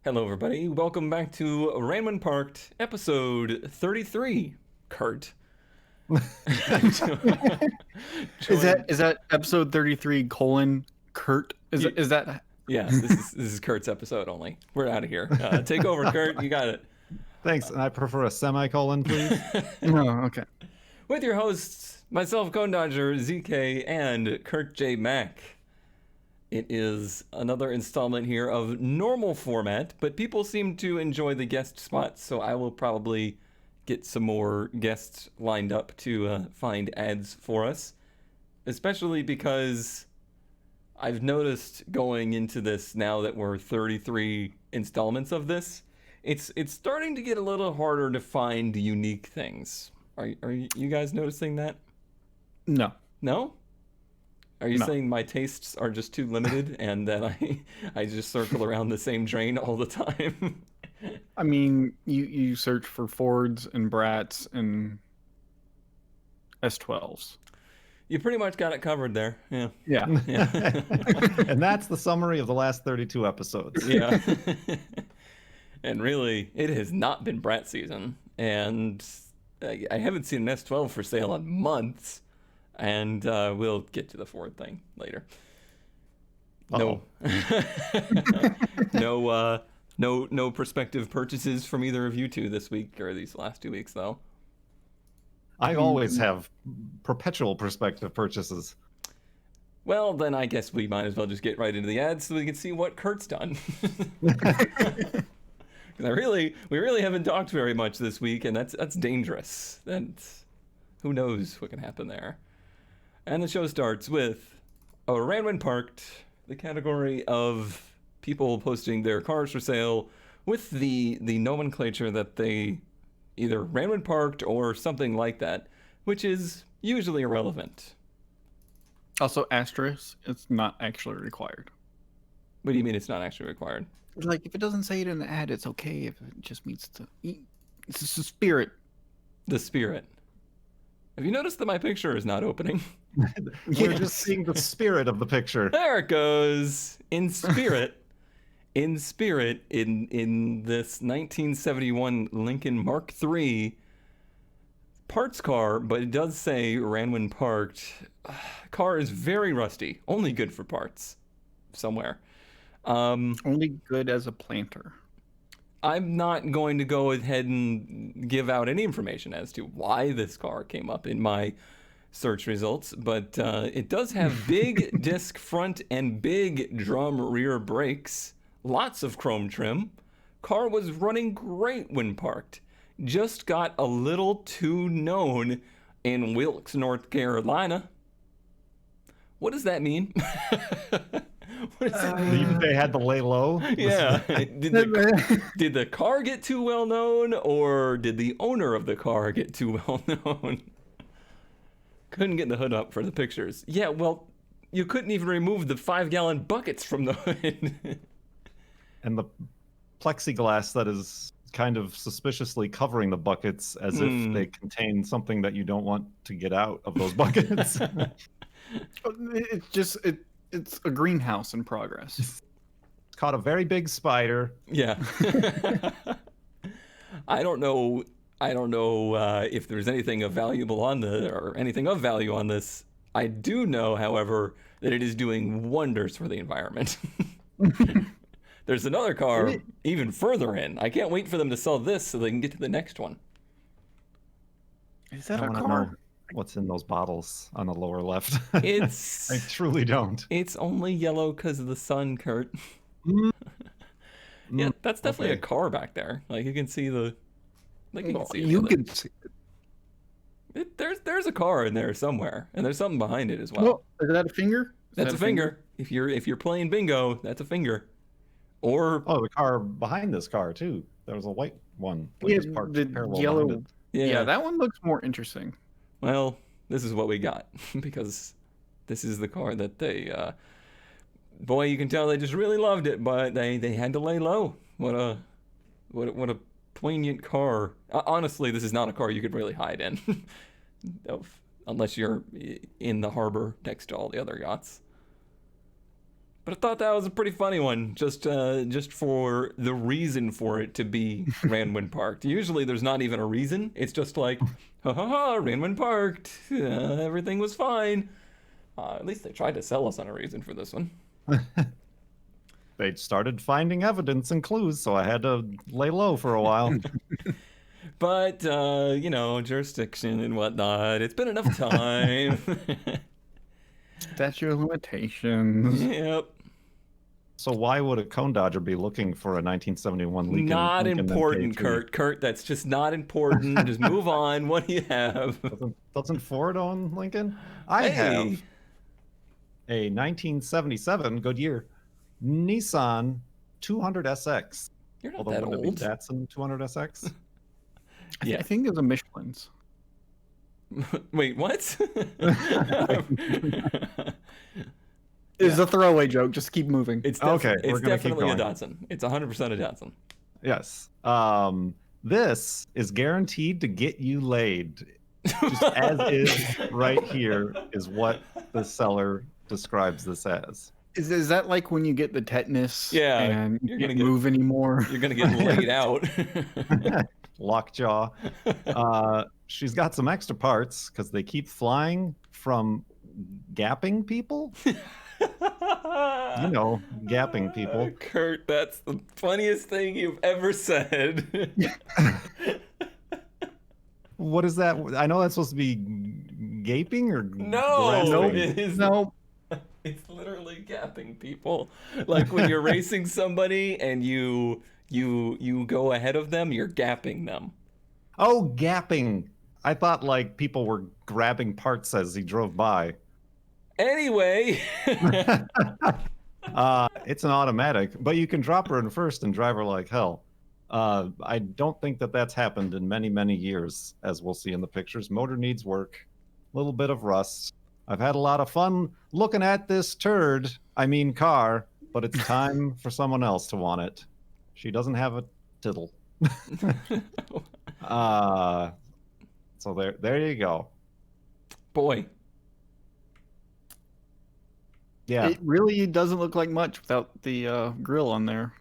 Hello, everybody. Welcome back to Ranman Parked, episode 33. Kurt. Is that episode 33 colon Kurt? Is that Yeah, this is Kurt's episode only. We're out of here. Take over, Kurt. You got it. Thanks, and I prefer a semicolon, please. no? Okay. With your hosts, myself, Cone Dodger, ZK, and Kurt J. Mack. It is another installment here of normal format, but people seem to enjoy the guest spots, so I will probably get some more guests lined up to find ads for us. Especially because I've noticed going into this, now that we're 33 installments of this, it's starting to get a little harder to find unique things. Are you guys noticing that? No. No? Are you No. saying my tastes are just too limited and that I just circle around the same drain all the time? I mean, you search for Fords and Brats and S12s. You pretty much got it covered there. Yeah. Yeah. Yeah. And that's the summary of the last 32 episodes. Yeah. And really, it has not been Brat season. And I haven't seen an S12 for sale in months. And we'll get to the Ford thing later. No. No prospective purchases from either of you two this week or these last 2 weeks, though. I always have perpetual prospective purchases. Well, then I guess we might as well just get right into the ads so we can see what Kurt's done. Because we really haven't talked very much this week, and that's dangerous. Who knows what can happen there. And the show starts with a Ranman Parked, the category of people posting their cars for sale with the nomenclature that they either Ranman Parked or something like that, which is usually irrelevant. Also, asterisk, it's not actually required. What do you mean it's not actually required? Like, if it doesn't say it in the ad, it's okay. If it just means to eat, it's just a spirit. The spirit. Have you noticed that my picture is not opening? We're just seeing the spirit of the picture. There it goes. In spirit. In this 1971 Lincoln Mark III parts car, but it does say Ranman Parked. Car is very rusty. Only good for parts. Somewhere. Only good as a planter. I'm not going to go ahead and give out any information as to why this car came up in my search results, but it does have big disc front and big drum rear brakes, lots of chrome trim. Car was running great when parked. Just got a little too known in Wilkes, North Carolina. What does that mean? What is it? They had to lay low. Yeah. Did the car get too well known, or did the owner of the car get too well known? Couldn't get the hood up for the pictures. Yeah, well, you couldn't even remove the 5-gallon buckets from the hood. And the plexiglass that is kind of suspiciously covering the buckets as if they contain something that you don't want to get out of those buckets. It's a greenhouse in progress. Caught a very big spider. Yeah. I don't know if there's anything of value on this. I do know, however, that it is doing wonders for the environment. There's another car even further in. I can't wait for them to sell this so they can get to the next one. Is that I a want to car? know what's in those bottles on the lower left. It's I truly don't. It's only yellow because of the sun, Kurt. Yeah, that's definitely a car back there. Like, you can see the. Like, you can see You the- can see it. There's a car in there somewhere, and there's something behind it as well. Well, is that a finger? Is That's that a finger. If you're playing bingo, that's a finger. Or Oh, the car behind this car too. There was a white one. which Yeah, was parked the parallel yellow. behind Yeah, that one looks more interesting. Well, this is what we got because this is the car that they. Boy, you can tell they just really loved it, but they had to lay low. What a poignant car. Honestly, this is not a car you could really hide in, unless you're in the harbor next to all the other yachts. But I thought that was a pretty funny one, just for the reason for it to be ran when parked. Usually there's not even a reason. It's just like, ha ha ha, ran when parked. Everything was fine. At least they tried to sell us on a reason for this one. They started finding evidence and clues, so I had to lay low for a while. But, jurisdiction and whatnot. It's been enough time. Statute of limitations. Yep. So why would a cone dodger be looking for a 1971 Lincoln? Not Lincoln important, MK2? Kurt. Kurt, that's just not important. Just move on. What do you have? Doesn't Ford own Lincoln? I have a 1977 Goodyear Nissan 200SX. You're not Although that wouldn't it old. be Datsun 200SX? Yeah. I think it's a Michelin's. Wait, what? It's a throwaway joke. Just keep moving. It's Okay, we're it's gonna keep definitely a going. Datsun. It's 100% a Datsun. Yes. This is guaranteed to get you laid. Just as is right here is what the seller describes this as. Is that like when you get the tetanus? Yeah, and you're you gonna can't get- move anymore? You're gonna get laid out. Lockjaw. She's got some extra parts because they keep flying from gapping people. You know, gapping people. Kurt, that's the funniest thing you've ever said. What is that? I know that's supposed to be gaping or No, grasping. it is No. It's literally gapping people. Like when you're racing somebody and you go ahead of them, you're gapping them. Oh, gapping. I thought like people were grabbing parts as he drove by. Anyway, It's an automatic, but you can drop her in first and drive her like hell. I don't think that that's happened in many, many years, as we'll see in the pictures. Motor needs work, a little bit of rust. I've had a lot of fun looking at this car, but it's time for someone else to want it. She doesn't have a tittle. So there you go. boy, Yeah. It really doesn't look like much without the grill on there.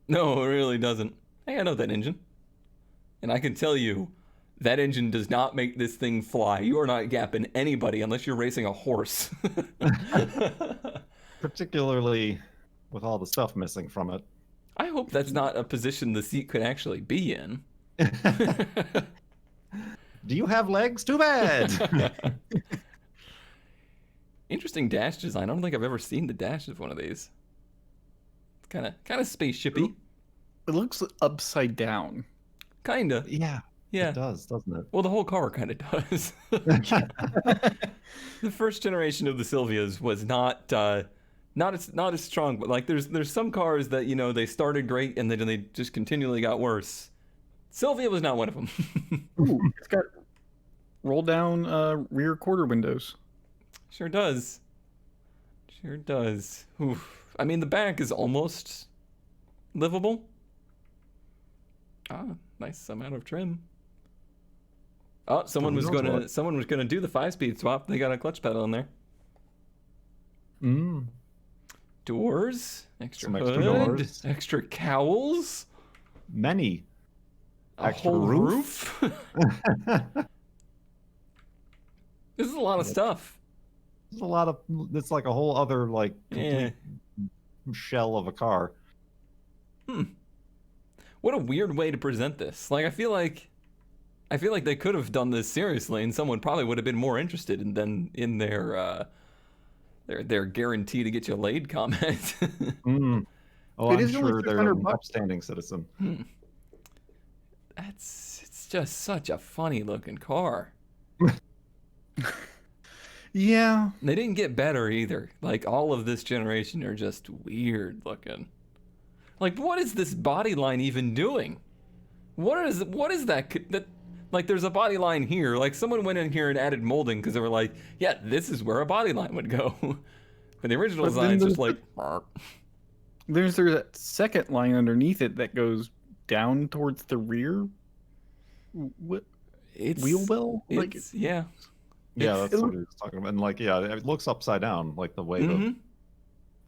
no, it really doesn't. Hey, I know that engine. And I can tell you, that engine does not make this thing fly. You are not gapping anybody unless you're racing a horse. Particularly with all the stuff missing from it. I hope that's not a position the seat could actually be in. Do you have legs? Too bad. Interesting dash design. I don't think I've ever seen the dash of one of these. It's kind of spaceshipy. It looks upside down. Kinda. Yeah. Yeah. It does, doesn't it? Well, the whole car kind of does. The first generation of the Silvias was not as strong, but like there's some cars that they started great and then they just continually got worse. Silvia was not one of them. Ooh, it's got roll down rear quarter windows. Sure does. Sure does. Oof. I mean, the back is almost livable. Nice amount of trim. Oh, someone was gonna do the 5-speed swap. They got a clutch pedal in there. Mm. Doors, extra Some hood, extra doors. extra cowls, Many. a Extra whole roof. roof. This is a lot of stuff. There's a lot of. It's like a whole other like Yeah. complete shell of a car. What a weird way to present this. Like I feel like they could have done this seriously, and someone probably would have been more interested in their guarantee to get you laid comment. Mm. Oh, It I'm is only sure they're $600 an bucks. upstanding citizen. It's just such a funny looking car. Yeah. They didn't get better either. Like all of this generation are just weird looking. Like what is this body line even doing? What is that like there's a body line here. Like someone went in here and added molding because they were like, yeah, this is where a body line would go. But the original But then design's just there's like There's that second line underneath it that goes down towards the rear. What it's wheel well? Like It's, yeah. Yeah, It's- that's what he was talking about. And like, yeah, it looks upside down, like the way Mhm.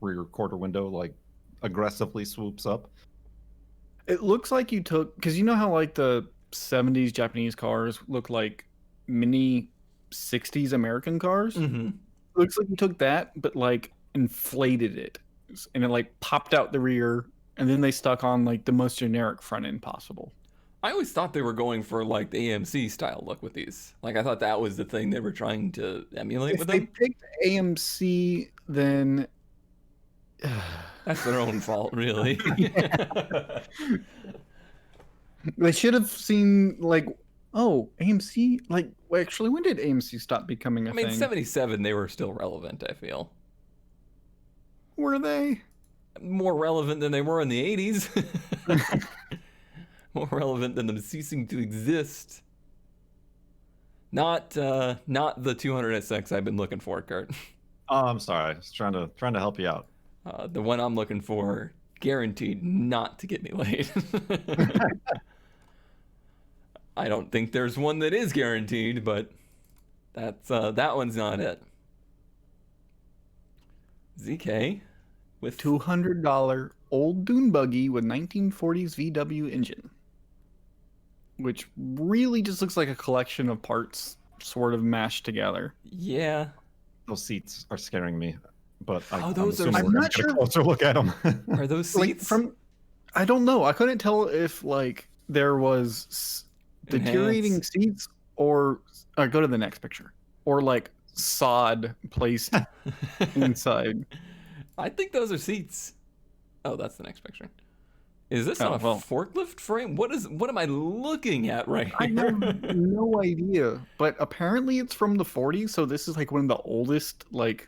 rear quarter window like aggressively swoops up. It looks like you took, because you know how like the 70s Japanese cars look like mini 60s American cars? Mm-hmm. Looks like you took that, but like inflated it, and it like popped out the rear, and then they stuck on like the most generic front end possible. I always thought they were going for like the AMC style look with these. Like I thought that was the thing they were trying to emulate If with they them. picked AMC, then That's their own fault, really. they should have seen like, oh, AMC. Like, well, actually, when did AMC stop becoming a I mean, thing? 77, they were still relevant, I feel. Were they? More relevant than they were in the 80s. More relevant than them ceasing to exist. Not the 200SX I've been looking for, Kurt. Oh, I'm sorry. I was trying to help you out. The one I'm looking for, guaranteed not to get me laid. I don't think there's one that is guaranteed, but that one's not it. ZK with $200 old dune buggy with 1940s VW engine, which really just looks like a collection of parts sort of mashed together. Yeah. Those seats are scaring me, but those are- assuming I'm we're gonna not get a sure- closer look at them. Are those Like seats? I don't know. I couldn't tell if like there was deteriorating Enhanced. seats or go to the next picture, or like sod placed inside. I think those are seats. Oh, that's the next picture. Is this Oh, on a well. forklift frame? What am I looking at right I here? have no idea, but apparently it's from the 40s, so this is like one of the oldest like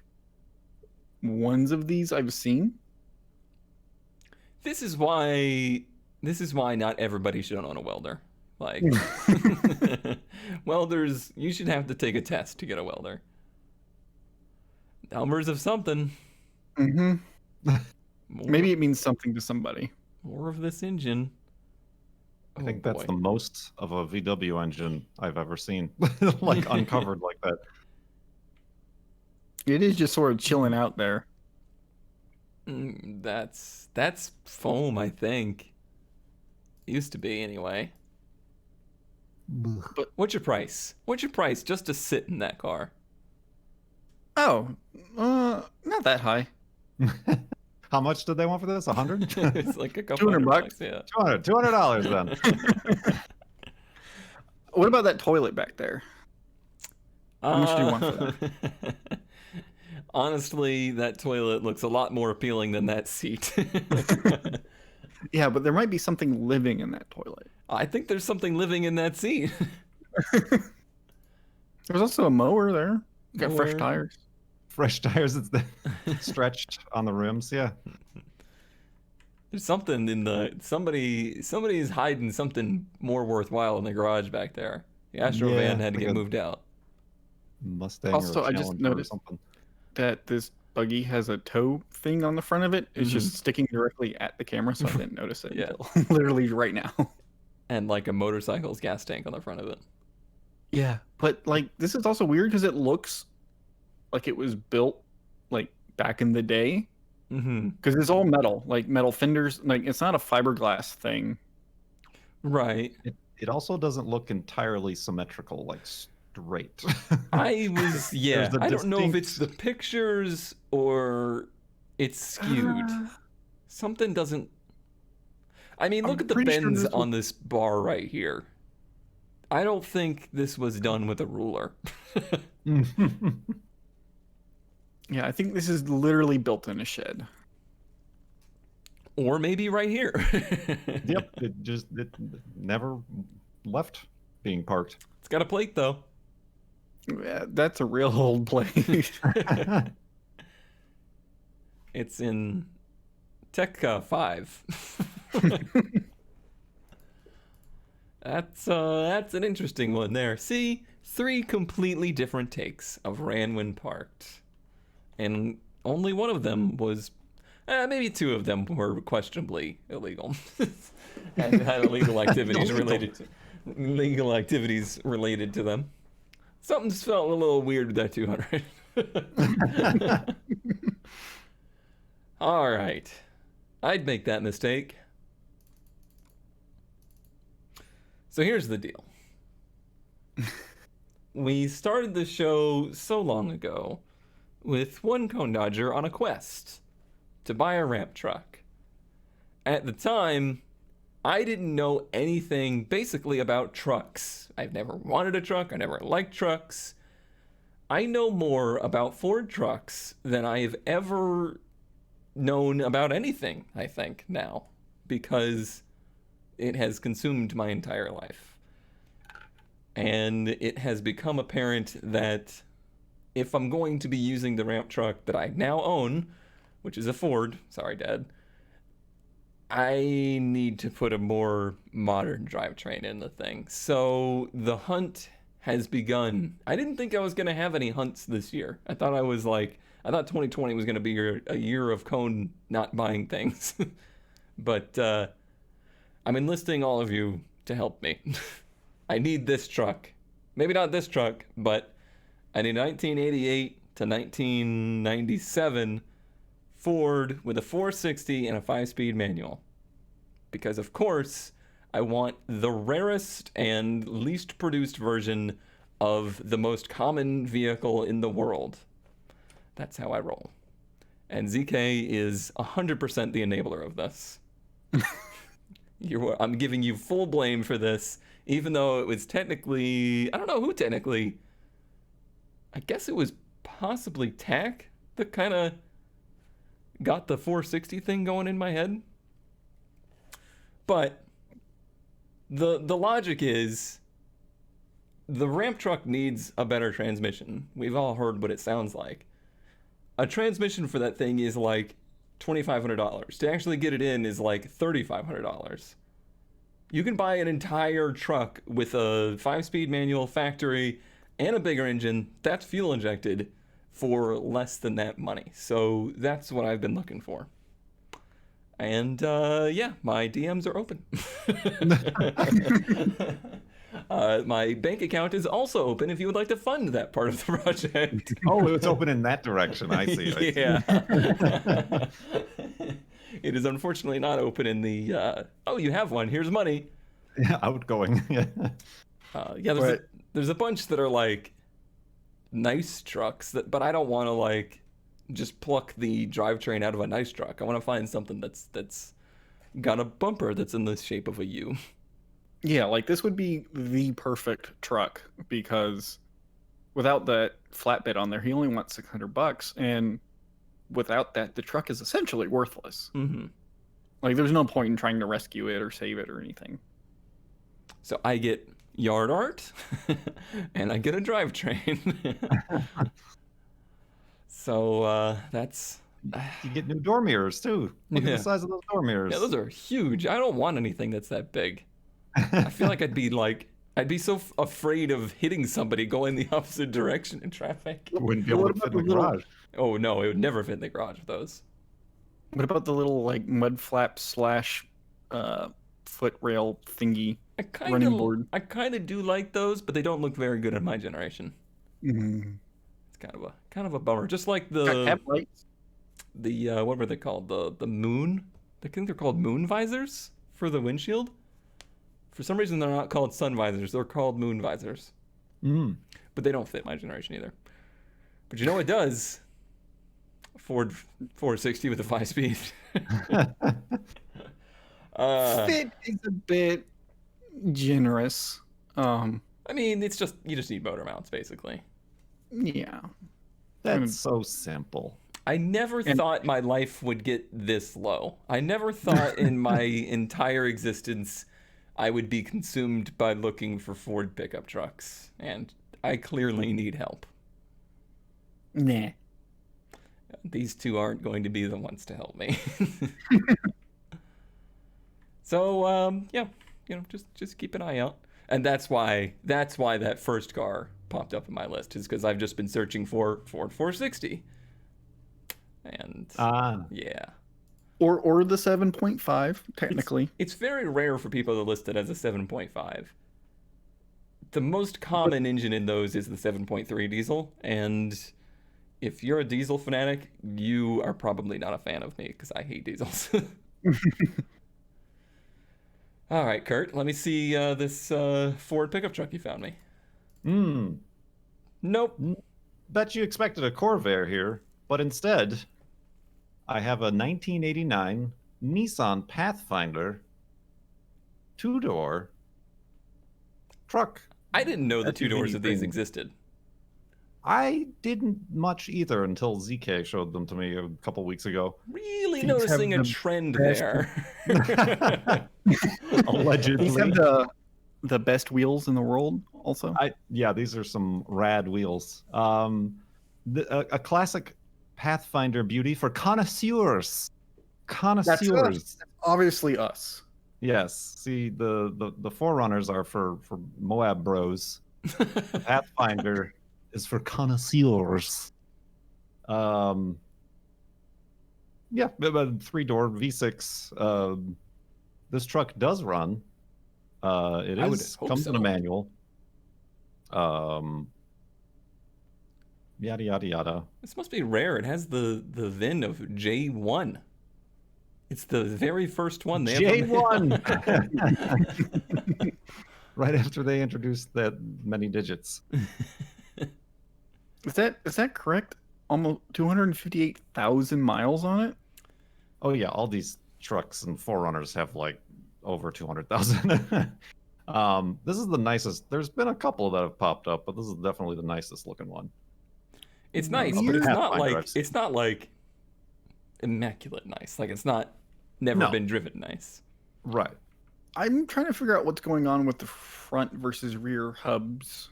ones of these I've seen. This is why not everybody should own a welder. Like welders, you should have to take a test to get a welder. Numbers of something. Mm-hmm. More, Maybe it means something to somebody. more of this engine. I think that's boy. the most of a VW engine I've ever seen, like uncovered like that. It is just sort of chilling out there. That's foam, I think. Used to be anyway. But- What's your price? What's your price just to sit in that car? Oh, not that high. How much did they want for this? 100? It's like a couple $200 bucks, yeah. $200 then. What about that toilet back there? How much do you want for that? Honestly, that toilet looks a lot more appealing than that seat. Yeah, but there might be something living in that toilet. I think there's something living in that seat. There's also a mower there. Got fresh Mower. tires. Fresh tires, it's stretched on the rims. Yeah. There's something in the somebody's hiding something more worthwhile in the garage back there. The Astro Yeah, van had to like get a- moved out. Mustang Also, or a I just Challenger or noticed- something. That this buggy has a tow thing on the front of it. It's just sticking directly at the camera, so I didn't notice it Yeah. until literally right now. And like a motorcycle's gas tank on the front of it. Yeah, but like this is also weird because it looks like it was built like back in the day Mm-hmm. because it's all metal, like metal fenders. Like it's not a fiberglass thing. Right. It also doesn't look entirely symmetrical, like straight. I was yeah. There's a I don't know if it's the distinct- pictures or it's skewed. Something doesn't. I mean, look I'm at the pretty sure bends this on this bar right here. I don't think this was done with a ruler. Yeah, I think this is literally built in a shed. Or maybe right here. Yep, it never left being parked. It's got a plate though. Yeah, that's a real old place. It's in Tech 5. That's an interesting one there. See, 3 completely different takes of Ranwin Parked, and only one of them was, maybe 2 of them were questionably illegal, and had illegal activities related to them. Something felt a little weird with that 200. All right. I'd make that mistake. So here's the deal. We started the show so long ago with one Cone Dodger on a quest to buy a ramp truck. At the time, I didn't know anything basically about trucks. I've never wanted a truck. I never liked trucks. I know more about Ford trucks than I have ever known about anything, I think, now, because it has consumed my entire life. And it has become apparent that if I'm going to be using the ramp truck that I now own, which is a Ford, sorry, Dad, I need to put a more modern drivetrain in the thing. So the hunt has begun. I didn't think I was going to have any hunts this year. I thought 2020 was going to be a year of Cone not buying things. But I'm enlisting all of you to help me. I need this truck. Maybe not this truck, but I need 1988 to 1997 Ford with a 460 and a 5-speed manual. Because, of course, I want the rarest and least produced version of the most common vehicle in the world. That's how I roll. And ZK is 100% the enabler of this. I'm giving you full blame for this, even though it was technically, I don't know who technically, I guess it was possibly TAC that kind of got the 460 thing going in my head. But the logic is the ramp truck needs a better transmission. We've all heard what it sounds like. A transmission for that thing is like $2,500. To actually get it in is like $3,500. You can buy an entire truck with a 5-speed manual factory and a bigger engine that's fuel injected for less than that money. So that's what I've been looking for. And yeah, my DMs are open. My bank account is also open if you would like to fund that part of the project. Oh, it's open in that direction. I see. Yeah. It is unfortunately not open in the, oh, you have one, here's money. Yeah, outgoing. Yeah, there's a bunch that are like nice trucks, but I don't want to like just pluck the drivetrain out of a nice truck. I want to find something that's got a bumper that's in the shape of a U. Yeah, like this would be the perfect truck because without that flatbed on there, he only wants $600, and without that, the truck is essentially worthless. Mm-hmm. Like there's no point in trying to rescue it or save it or anything. So I get yard art, and I get a drivetrain. So that's. You get new door mirrors too. Look at Yeah. the size of those door mirrors. Yeah, those are huge. I don't want anything that's that big. I feel like I'd be so afraid of hitting somebody going the opposite direction in traffic. Wouldn't be able What to fit about in the the little- garage. Oh no, it would never fit in the garage with those. What about the little like mud flap / foot rail thingy? Running board. I kind of do like those, but they don't look very good in my generation. Mm. It's kind of a bummer. Just like the Headlights. what were they called? The moon. I think they're called moon visors for the windshield. For some reason, they're not called sun visors. They're called moon visors. Mm. But they don't fit my generation either. But you know what does? Ford 460 with a 5-speed. Fit is a bit generous. I mean, you just need motor mounts, basically. Yeah. That's so simple. I never thought my life would get this low. I never thought in my entire existence I would be consumed by looking for Ford pickup trucks. And I clearly need help. Nah. These two aren't going to be the ones to help me. So, yeah, just keep an eye out. And that's why that first car popped up in my list, is because I've just been searching for Ford 460. And yeah. Or the 7.5, technically. It's very rare for people to list it as a 7.5. The most common engine in those is the 7.3 diesel, and if you're a diesel fanatic, you are probably not a fan of me because I hate diesels. All right, Kurt, let me see this Ford pickup truck you found me. Hmm. Nope. Bet you expected a Corvair here, but instead, I have a 1989 Nissan Pathfinder 2-door truck. I didn't know the That's a 2 doors mini of these premium. existed. I didn't much either until ZK showed them to me a couple weeks ago. Really These have noticing a the trend best- there. Allegedly. These have the best wheels in the world, also. Yeah, these are some rad wheels. A classic Pathfinder beauty for connoisseurs. Connoisseurs. Obviously us. Yes. See, the Forerunners are for Moab bros. The Pathfinder is for connoisseurs. Yeah, but 3-door V6. This truck does run. It I would is hope comes in a so. manual. Yada yada yada. This must be rare. It has the VIN of J1. It's the very first one they ever made. J1. Right after they introduced that many digits. Is that correct? Almost 258,000 miles on it? Oh yeah, all these trucks and Forerunners have like over 200,000. This is the nicest. There's been a couple that have popped up, but this is definitely the nicest looking one. It's nice, Of but the it's not Pathfinder like I've seen. it's not like immaculate nice. Like it's not never No. been driven nice. Right. I'm trying to figure out what's going on with the front versus rear hubs.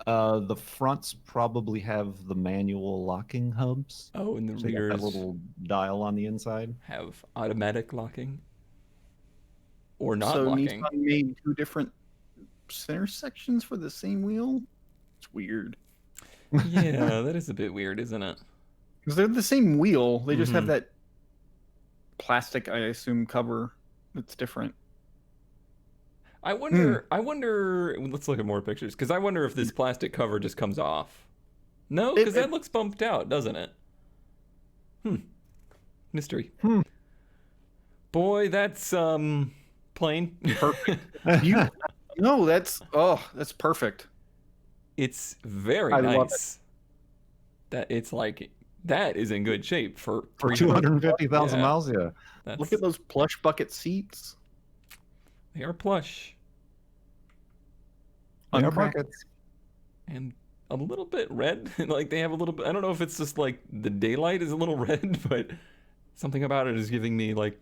The fronts probably have the manual locking hubs. Oh, and the So you got rears that little dial on the inside. have automatic locking or not So locking. Nissan made two different center sections for the same wheel? It's weird. Yeah, that is a bit weird, isn't it? Because they're the same wheel. They just have Mhm. that plastic, I assume, cover that's different. I wonder. Let's look at more pictures because I wonder if this plastic cover just comes off. No, because that looks bumped out, doesn't it? Mystery. Boy, that's plain. Perfect. No, that's perfect. It's very I love nice. That it's like that is in good shape for For 300. 250,000 Yeah. miles, yeah. That's, Look at those plush bucket seats. They are plush They are Uncracked. buckets. and a little bit red. Like they have a little bit. I don't know if it's just like the daylight is a little red, but something about it is giving me like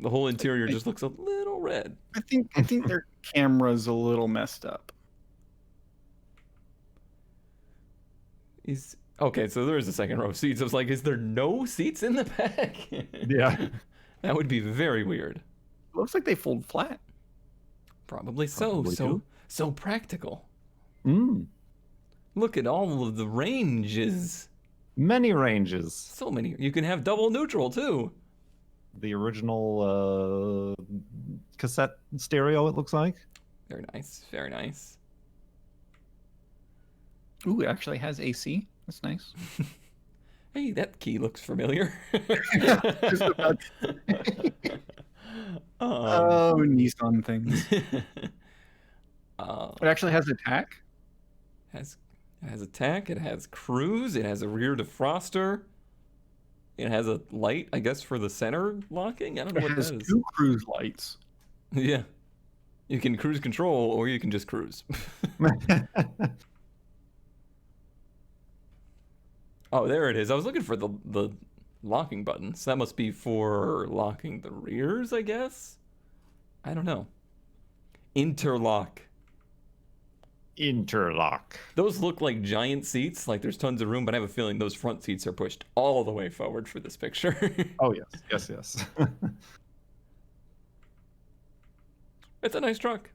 the whole interior just looks a little red. I think their camera's a little messed up. Is okay. So there is a second row of seats. I was like, is there no seats in the back? Yeah. That would be very weird. It looks like they fold flat. Probably so. Probably too. So practical. Mm. Look at all of the ranges. Many ranges. So many. You can have double neutral too. The original cassette stereo, it looks like. Very nice. Very nice. Ooh, it actually has AC. That's nice. Hey, that key looks familiar. Just about- um, Nissan things. It actually has a tack. it has a tack. It has cruise. It has a rear defroster. It has a light, I guess, for the center locking. I don't know It what has that is. two cruise lights. Yeah, you can cruise control, or you can just cruise. Oh, there it is. I was looking for the locking buttons. That must be for locking the rears, I guess. I don't know. Interlock. Interlock. Those look like giant seats, like there's tons of room, but I have a feeling those front seats are pushed all the way forward for this picture. Oh, yes. Yes. It's a nice truck.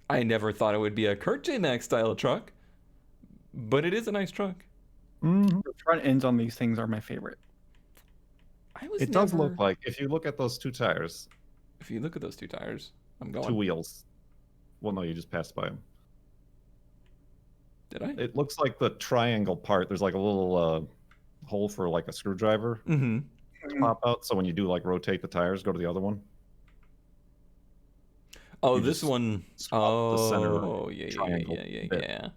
I never thought it would be a Kurt J. Max style truck, but it is a nice truck. Mhm. The front ends on these things are my favorite. It does look like, if you look at those two tires, If you look at those two tires, I'm going. two wheels. Well, no, you just passed by them. Did I? It looks like the triangle part. There's like a little hole for like a screwdriver Mm-hmm. to pop out. So when you do like rotate the tires, go to the other one. Oh, You this just one. swap the center Oh, yeah, triangle yeah. bit.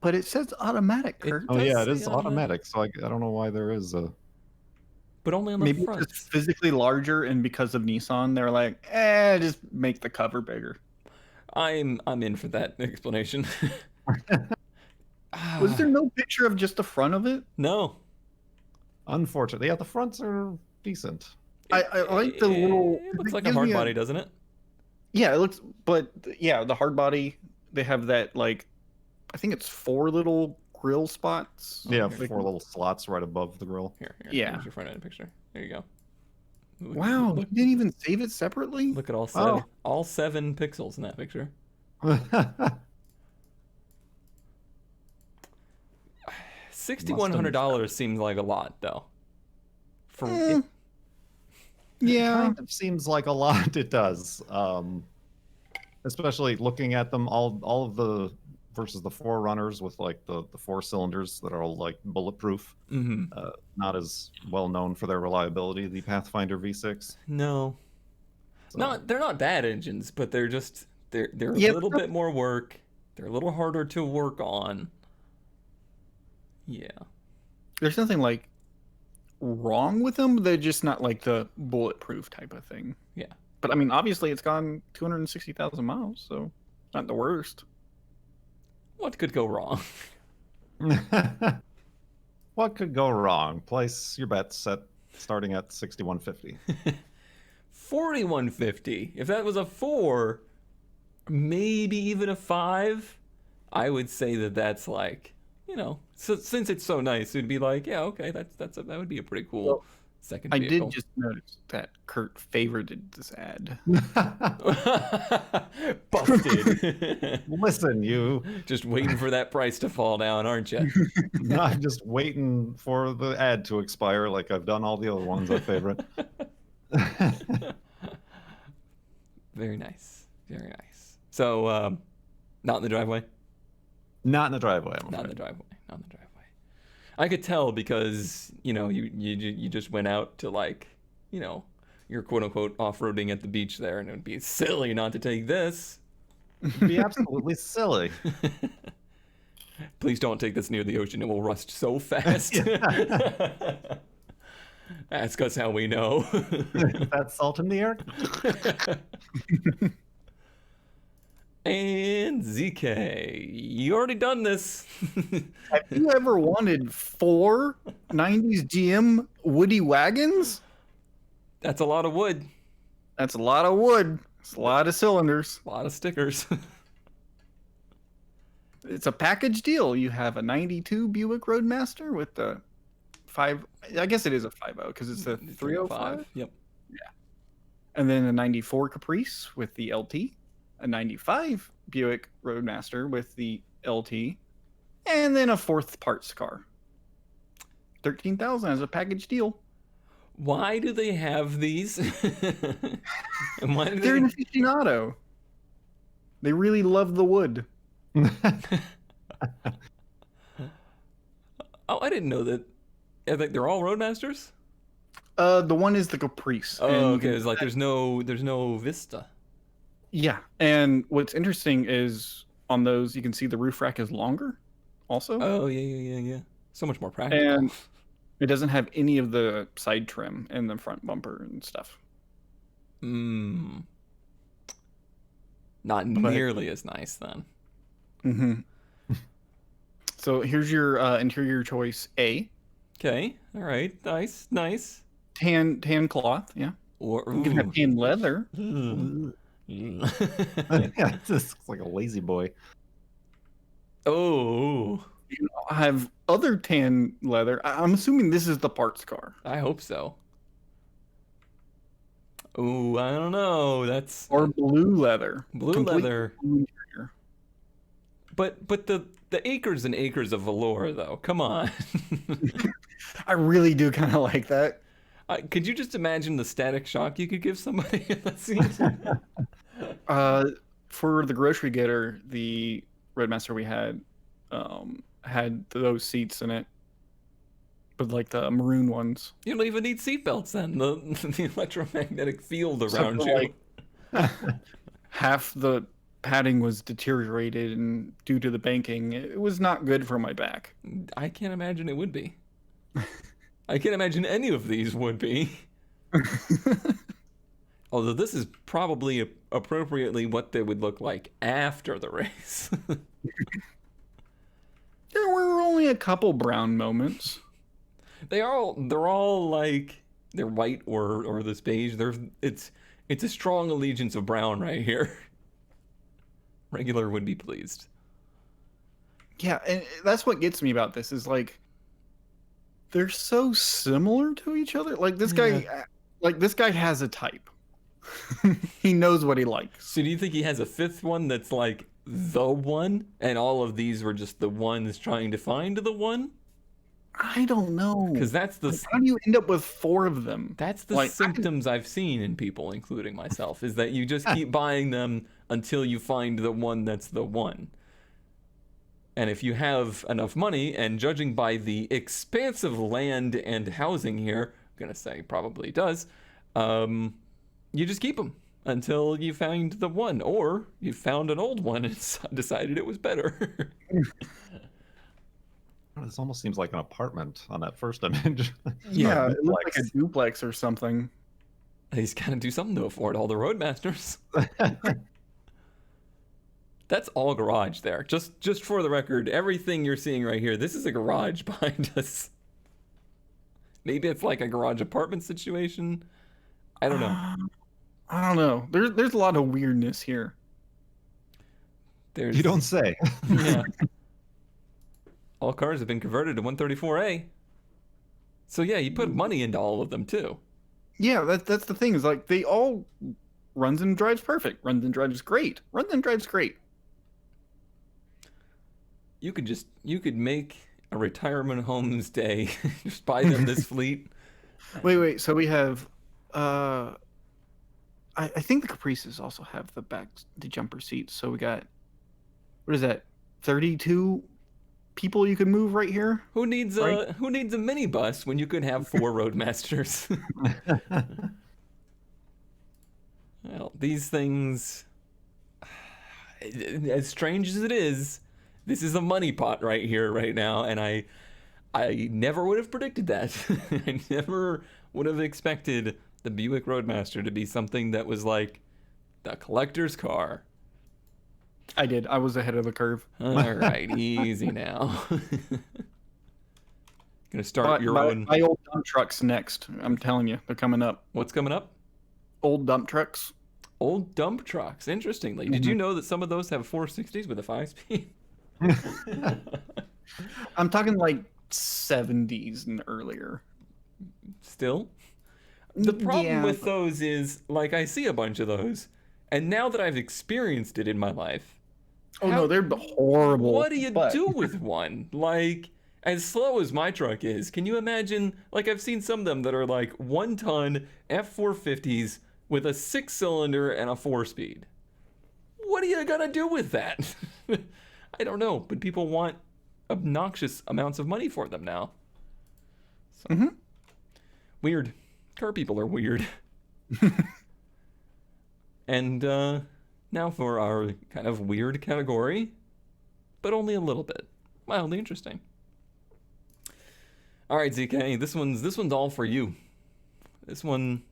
But it says automatic, It Kurt. Oh yeah, it does is say automatic. So I don't know why there is a. but only on the Maybe front. it's just physically larger, and because of Nissan, they're like, just make the cover bigger. I'm in for that explanation. Was there no picture of just the front of it? No. Unfortunately, yeah, the fronts are decent. I like the little. It looks it like a gives hard me body, doesn't it? Yeah, it looks. But yeah, the hard body. They have that like, I think it's 4 little grill spots. Yeah, okay. 4 little slots right above the grill. Here. Yeah. Here's your front end picture. There you go. Wow, you didn't even save it separately. Look at Oh. all 7 pixels in that picture. $6,100 seems like a lot, though. For Eh, yeah, Kind of seems like a lot. It does. Especially looking at them, all of the versus the Forerunners with like the 4 cylinders that are all like bulletproof. Mhm. Not as well known for their reliability. The Pathfinder V6. No, So, they're not bad engines, but they're a Yeah, little but- bit more work. They're a little harder to work on. Yeah. there's nothing like wrong with them. They're just not like the bulletproof type of thing. Yeah. But I mean, obviously, it's gone 260,000 miles, so it's not the worst. What could go wrong? what could go wrong? Place your bets at starting at 6150. 4150. If that was a 4, maybe even a 5, I would say that's like, so since it's so nice, it'd be like, yeah, okay, that would be a pretty cool Well, second I vehicle. did just notice that Kurt favorited this ad. Busted. Listen, you. Just waiting for that price to fall down, aren't you? I'm just waiting for the ad to expire like I've done all the other ones I favorite. Very nice. Very nice. So, not in the driveway? Not in the driveway, I'm Not in afraid. the driveway. Not in the driveway. I could tell because, you just went out to like, you're quote unquote off-roading at the beach there, and it would be silly not to take this. It'd be absolutely silly. Please don't take this near the ocean. It will rust so fast. Ask us how we know. That's salt in the air. And ZK, you already done this. Have you ever wanted 4 90s GM Woody wagons? That's a lot of wood. That's a lot of wood. It's a lot of cylinders. A lot of stickers. It's a package deal. You have a 92 Buick Roadmaster with the 5. I guess it is a 5.0 because it's a 305. Yep. And then a 94 Caprice with the LT, a 95 Buick Roadmaster with the LT, and then a 4th parts car. 13,000 as a package deal. Why do they have these? And why do They're an aficionado. They really love the wood. Oh, I didn't know that. I think they're all Roadmasters. The one is the Caprice. Oh, and you okay. can- It's like there's no Vista. Yeah, and what's interesting is on those you can see the roof rack is longer, also, Oh yeah. So much more practical. and it doesn't have any of the side trim in the front bumper and stuff. Not But- nearly as nice then. Mm-hmm. So here's your interior choice A, Okay. All right. Nice. tan cloth. Yeah, Or you can have tan leather. Yeah, this looks like a lazy boy. Oh, You can have other tan leather. I'm assuming this is the parts car, I hope so. Oh, I don't know. That's or blue leather. blue Complete leather. blue interior. But the acres and acres of velour though. Come on. I really do kind of like that. Could you just imagine the static shock you could give somebody in that scene? For the grocery getter, the Roadmaster we had, had those seats in it, but like the maroon ones. You don't even need seatbelts then. The electromagnetic field Except around for, you. like, half the padding was deteriorated, and due to the banking, it was not good for my back. I can't imagine it would be. I can't imagine any of these would be. Although this is probably appropriately what they would look like after the race. There were only a couple brown moments. They're all like they're white or this beige. It's a strong allegiance of brown right here. Regular would be pleased. Yeah, and that's what gets me about this is like they're so similar to each other. Like this guy has a type. He knows what he likes. So do you think he has a fifth one that's like the one, and all of these were just the ones trying to find the one? I don't know. Because that's the Like, how do you end up with 4 of them? Like, symptoms I've seen in people, including myself, is that you just keep buying them until you find the one that's the one. And if you have enough money, and judging by the expansive land and housing here, I'm gonna say probably does, you just keep them until you find the one, or you found an old one and decided it was better. This almost seems like an apartment on that first image. Yeah, it looks Duplex. like a duplex or something. He's got to do something to afford all the Roadmasters. That's all garage there. Just for the record, everything you're seeing right here, this is a garage behind us. Maybe it's like a garage apartment situation. I don't know. I don't know. There's a lot of weirdness here. There's You don't say. yeah. All cars have been converted to 134A. So yeah, you put money into all of them too. Yeah, that's the thing is like they all runs and drives perfect. Runs and drives great. Runs and drives great. You could make a retirement homes day. Just buy them this fleet. Wait. So we have, I think the Caprices also have the jumper seats. So we got, what is that? 32 people you can move right here. Who needs Right. a minibus when you could have 4 Roadmasters? Well, these things, as strange as it is, this is a money pot right here, right now, and I never would have predicted that. I never would have expected the Buick Roadmaster to be something that was like the collector's car. I did. I was ahead of the curve. All right, easy now. Gonna start your my, own. my old dump trucks next. I'm telling you, they're coming up. What's coming up? Old dump trucks. Old dump trucks. Interestingly, did you know that some of those have 460s with a 5-speed? I'm talking like 70s and earlier. Still, the problem Yeah, with those is like I see a bunch of those, and now that I've experienced it in my life, Oh how- no, they're horrible. what do you but- do with one? Like, as slow as my truck is, can you imagine? Like, I've seen some of them that are like 1-ton F450s with a 6-cylinder and a 4-speed. What are you gonna do with that? I don't know, but people want obnoxious amounts of money for them now. So, Mhm. Weird. Car people are weird. And now for our kind of weird category, but only a little bit. Mildly interesting. All right, ZK, this one's all for you. This one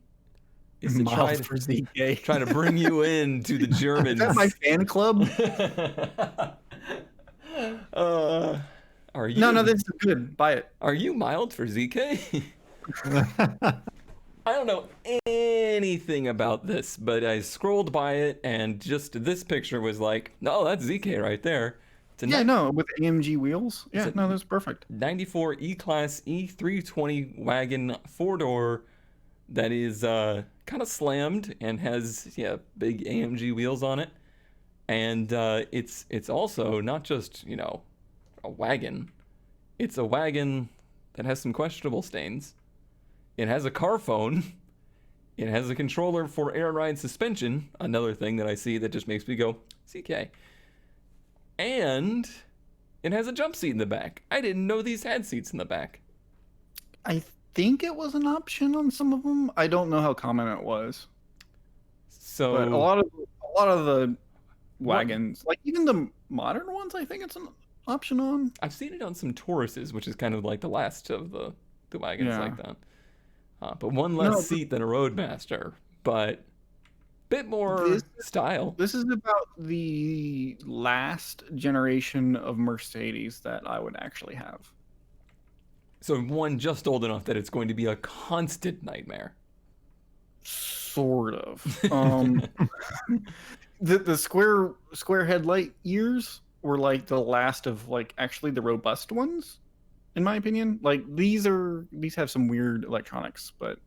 is to Miles for ZK. try to bring you in to the Germans. Is that my fan club? Are you? No, this is good. Buy it. Are you mild for ZK? I don't know anything about this, but I scrolled by it, and just this picture was like, no, that's ZK right there. It's a Yeah, no, with AMG wheels. Yeah, it- no, that's perfect. 94 E-Class E320 wagon 4-door that is kind of slammed and has big AMG wheels on it, and it's also not just a wagon. It's a wagon that has some questionable stains. It has a car phone. It has a controller for air ride suspension. Another thing that I see that just makes me go, CK. And It has a jump seat in the back. I didn't know these had seats in the back. I think it was an option on some of them. I don't know how common it was, So but a lot of the wagons, like even the modern ones, I think it's an option on. I've seen it on some Tauruses, which is kind of like the last of the wagons Yeah. like that. But one less No, seat than a Roadmaster, but bit more This- style. This is about the last generation of Mercedes that I would actually have. So one just old enough that it's going to be a constant nightmare. Sort of. The square headlight ears were like the last of like actually the robust ones, in my opinion. Like these have some weird electronics, but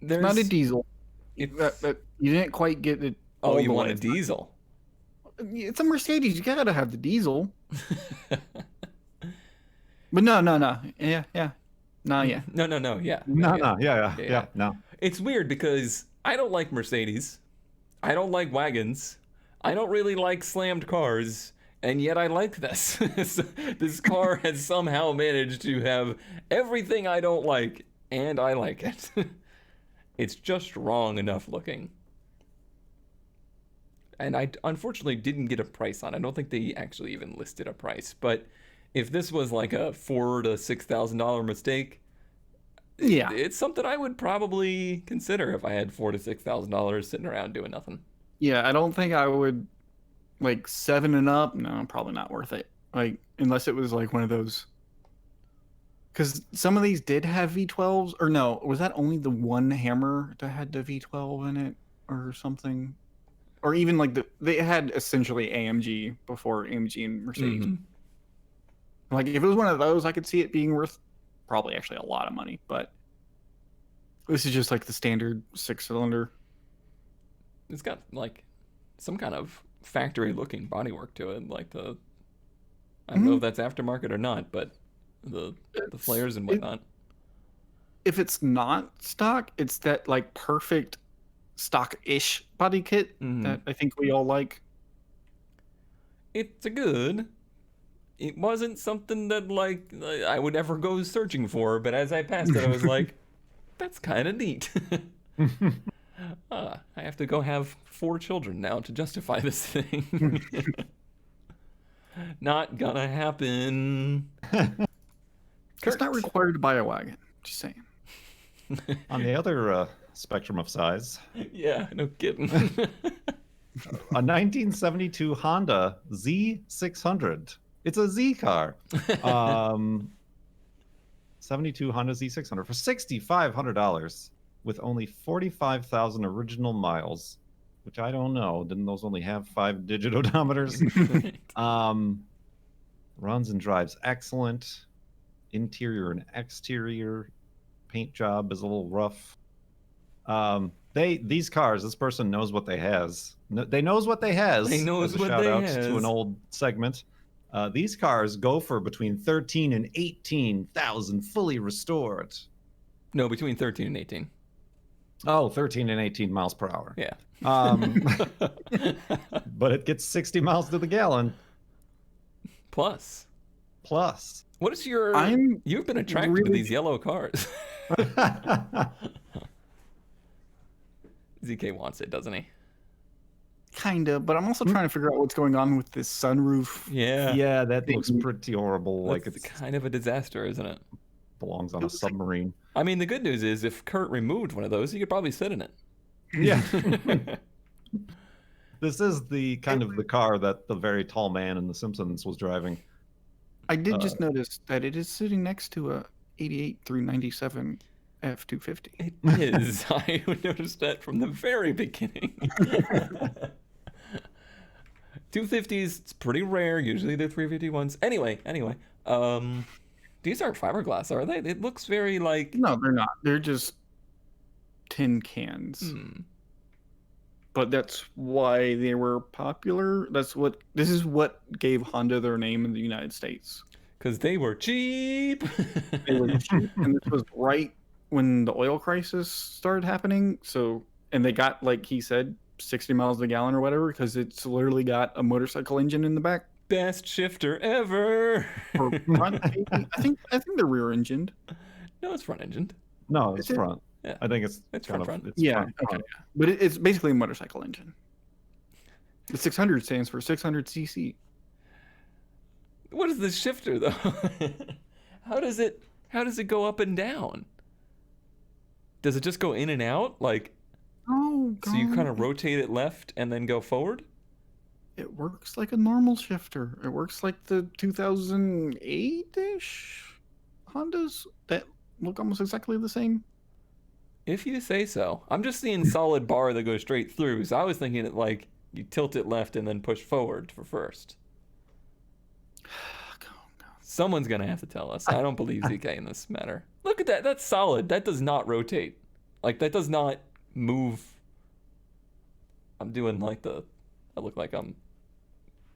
There's not a diesel. It's- You didn't quite get it. oh, all you the want way. a diesel? It's a Mercedes. You gotta have the diesel. But no. Yeah. No, yeah. No, yeah. No, yeah. yeah, no. It's weird because I don't like Mercedes. I don't like wagons. I don't really like slammed cars, and yet I like this. So this car has somehow managed to have everything I don't like, and I like it. It's just wrong enough looking. And I unfortunately didn't get a price on it. I don't think they actually even listed a price. But if this was like a $4,000 to $6,000 mistake, Yeah. it's something I would probably consider if I had $4,000 to $6,000 sitting around doing nothing. Yeah, I don't think I would like 7 and up. No, probably not worth it. Like unless it was like one of those. Because some of these did have V12s, or no, was that only the one Hammer that had the V12 in it, or something? Or even like they had essentially AMG before AMG and Mercedes. Mhm. Like if it was one of those, I could see it being worth probably actually a lot of money. But this is just like the standard 6-cylinder. It's got like some kind of factory looking bodywork to it. Like I don't know if that's aftermarket or not, but the flares and whatnot. If it's not stock, it's that like perfect stock-ish body kit Mhm. that I think we all like. It's a good. It wasn't something that like I would ever go searching for, but as I passed it, I was like, "That's kind of neat." I have to go have 4 children now to justify this thing. Not gonna happen. It's not required to buy a wagon. Just saying. On the other spectrum of size, Yeah, no kidding. a 1972 Honda Z600. It's a Z car. 72 Honda Z600 for $6,500 with only 45,000 original miles, which I don't know. Didn't those only have 5-digit odometers? Runs and drives excellent. Interior and exterior paint job is a little rough. These cars, this person knows what they has. They knows what they has. They knows as a what shout they out has. to an old segment. These cars go for between 13 and 18,000 fully restored. No, between 13 and 18. Oh, 13 and 18 miles per hour. Yeah. But it gets 60 miles to the gallon. Plus, Plus. what is your? You've been attracted to really- these yellow cars. ZK wants it, doesn't he? Kinda, but I'm also trying to figure out what's going on with this sunroof. Yeah. Yeah, that looks pretty horrible. Like That's it kind of a disaster, isn't it? belongs on a submarine. I mean, the good news is if Kurt removed one of those, he could probably sit in it. Yeah. This is the kind of the car that the very tall man in The Simpsons was driving. I did just notice that it is sitting next to a 88 through 97 F250. It is. I noticed that from the very beginning. 250s, it's pretty rare. Usually they're 351s. Anyway. These aren't fiberglass, are they? It looks very like. No, they're not. They're just tin cans. But that's why they were popular. This is what gave Honda their name in the United States. Because they were cheap. They were cheap, and this was right when the oil crisis started happening. So, and they got, like he said, 60 miles a gallon or whatever because it's literally got a motorcycle engine in the back. Best shifter ever. Or front, maybe. I think they're rear engined. No, it's front engined. No, it's Is it? front. Yeah. I think it's It's kind front. It's Yeah, front. okay. But it's basically a motorcycle engine. The 600 stands for 600 cc. What is the shifter though? How does it go up and down? Does it just go in and out? Like, Oh, so you kind of God. rotate it left and then go forward? It works like a normal shifter. It works like the 2008-ish Hondas that look almost exactly the same. If you say so. I'm just seeing solid bar that goes straight through, so I was thinking it like you tilt it left and then push forward for first. Someone's gonna have to tell us. I don't believe ZK in this matter. Look at that. That's solid. That does not rotate. Like, that does not move. I'm doing like the. I look like I'm.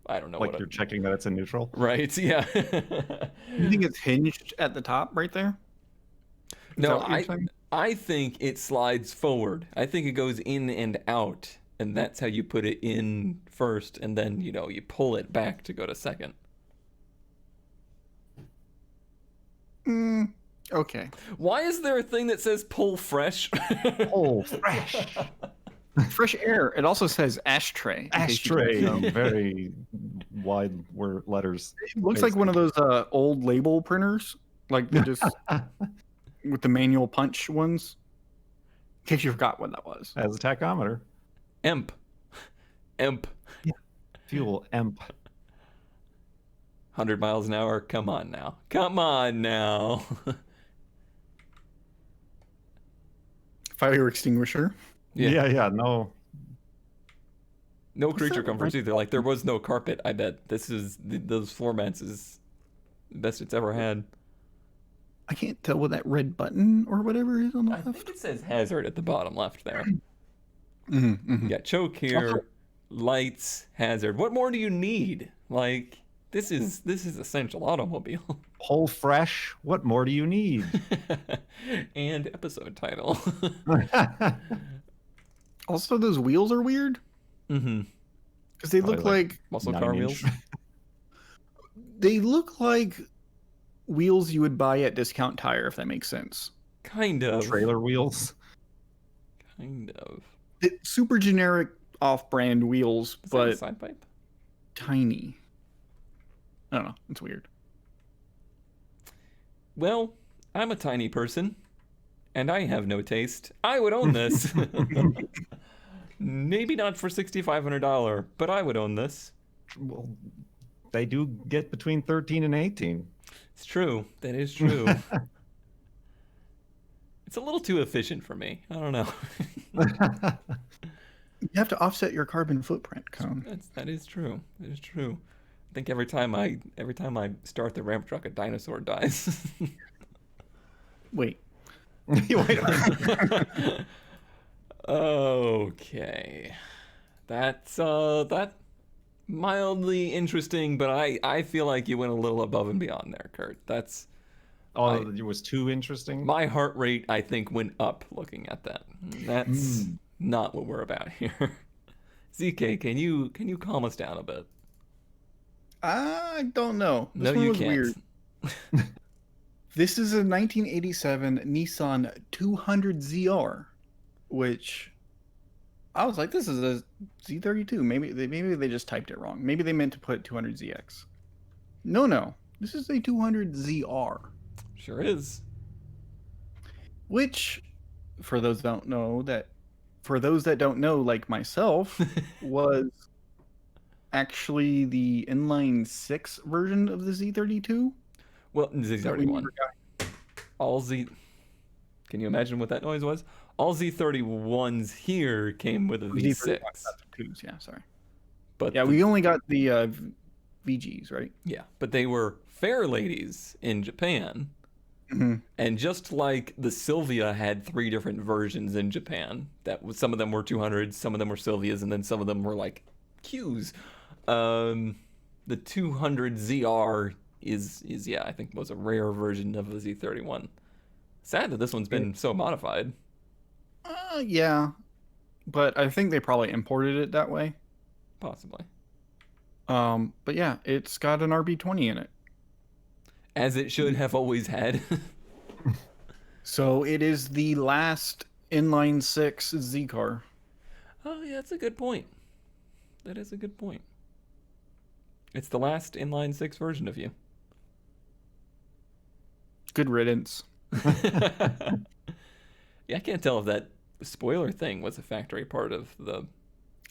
I don't know Like what. you're checking that it's in neutral. Right. Yeah. You think it's hinged at the top right there? Is No, that what you're saying? I think it slides forward. I think it goes in and out, and that's how you put it in first, and then you pull it back to go to second. Okay. Why is there a thing that says pull fresh? Oh, fresh. Fresh air. It also says ashtray. in case you Ashtray. don't know. Very wide word letters. It looks like one of those old label printers, like they just with the manual punch ones. In case you forgot what that was. Has a tachometer. Emp. Fuel emp. 100 miles an hour. Come on now. Fire extinguisher. Yeah. No. No What's creature that comforts red either. Like, there was no carpet. I bet this is those floor mats is the best it's ever had. I can't tell what that red button or whatever is on the I left. think it says hazard at the bottom left there. Mm-hmm. You got choke here, lights, hazard. What more do you need? Like, this is essential automobile. Pull fresh. What more do you need? And episode title. Also, those wheels are weird Mm-hmm. because they Probably look like like Muscle car 9-inch. wheels. they look like wheels you would buy at Discount Tire, if that makes sense. Kind of. Trailer wheels. Kind of. Super generic off-brand wheels, Is that a but side pipe? tiny. I don't know. It's weird. Well, I'm a tiny person, and I have no taste. I would own this. Maybe not for $6,500, but I would own this. Well, they do get between 13 and 18. It's true. That is true. It's a little too efficient for me. I don't know. You have to offset your carbon footprint, Cone. That is true. That is true. I think every time I start the ramp truck, a dinosaur dies. Wait. Wait a minute. Okay, that's that mildly interesting, but I feel like you went a little above and beyond there, Kurt. That's Oh, it was too interesting. my heart rate. I think went up looking at that. That's not what we're about here. ZK, can you calm us down a bit? I don't know. This No, one you was can't. weird. This is a 1987 Nissan 200ZR, which I was like, this is a Z32. Maybe they just typed it wrong. Maybe they meant to put 200ZX. No. This is a 200ZR, Sure is. which, for those that don't know, like myself, was actually the inline 6 version of the Z32. Well, that we Z31. never got. All Z. Can you imagine what that noise was? All Z31s here came with a V6, Z31, not the 2s, yeah, sorry. but Yeah, we only got the VGs, right? yeah, but they were fair ladies in Japan. Mm-hmm. And just like the Sylvia had 3 different versions in Japan, some of them were 200s, some of them were Sylvias, and then some of them were like Qs. The 200ZR is yeah, I think was a rare version of the Z31. Sad that this one's been so modified. Yeah. but I think they probably imported it that way. Possibly. But yeah, it's got an RB20 in it. As it should have always had. So it is the last inline six Z car. Oh, yeah, that's a good point. That is a good point. It's the last inline six version of you. Good riddance. Yeah, I can't tell if that spoiler thing was a factory part of the.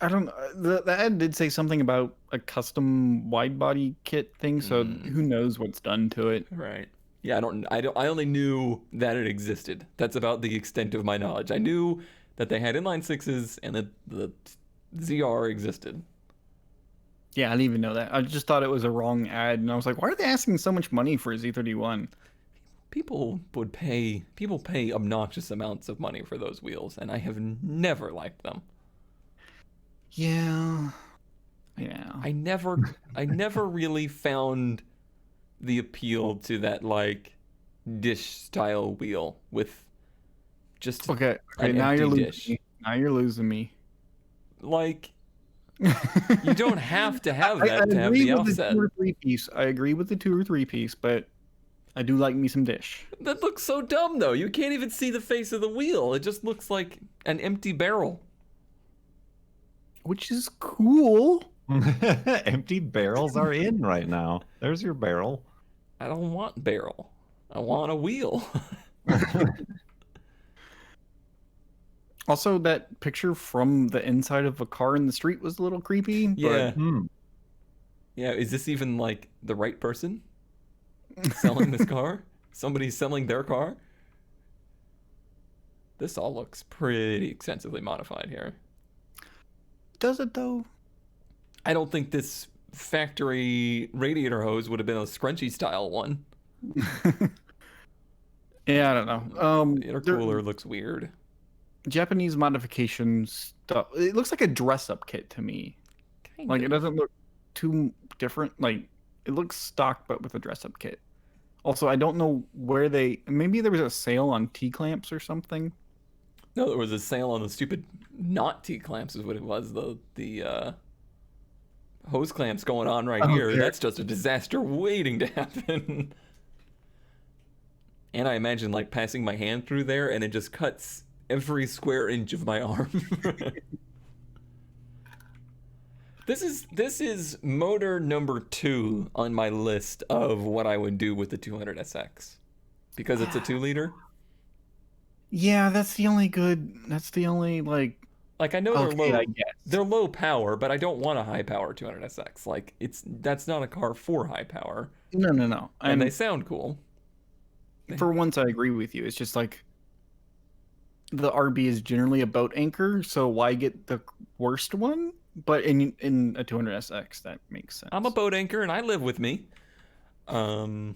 I don't know. The ad did say something about a custom wide body kit thing, so who knows what's done to it. Right. Yeah, I only knew that it existed. That's about the extent of my knowledge. I knew that they had inline sixes and that the ZR existed. Yeah, I didn't even know that. I just thought it was a wrong ad, and I was like, why are they asking so much money for a Z31? People pay obnoxious amounts of money for those wheels, and I have never liked them. Yeah. I never really found the appeal to that like dish style wheel with just Okay, an now empty you're losing dish. me. Now you're losing me. Like you don't have to have that to have agree the with offset. the 2 or 3 piece. I agree with the 2 or 3 piece, but I do like me some dish. That looks so dumb though. You can't even see the face of the wheel. It just looks like an empty barrel. Which is cool. Empty barrels are in right now. There's your barrel. I don't want barrel. I want a wheel. Also, that picture from the inside of a car in the street was a little creepy. Yeah. Hmm. Yeah, is this even like the right person selling this car? Somebody selling their car? This all looks pretty extensively modified here. Does it though? I don't think this factory radiator hose would have been a scrunchy style one. Yeah, I don't know. The intercooler looks weird. Japanese modification stuff. It looks like a dress-up kit to me. Kind Like of. it doesn't look too different. Like it looks stock, but with a dress-up kit. Also, I don't know where maybe there was a sale on T-clamps or something. No, there was a sale on the stupid not T-clamps is what it was. The hose clamps going on right here. there. That's just a disaster waiting to happen. And I imagine like passing my hand through there and it just cuts every square inch of my arm. This is motor number 2 on my list of what I would do with the 200SX. Because it's a 2-liter. Yeah, that's the only like Like I know they're okay, low I guess. they're low power, but I don't want a high power 200SX. Like that's not a car for high power. No. And And they sound cool. for once, I agree with you. It's just like the RB is generally a boat anchor, so why get the worst one? But in a 200SX, that makes sense. I'm a boat anchor and I live with me. Oh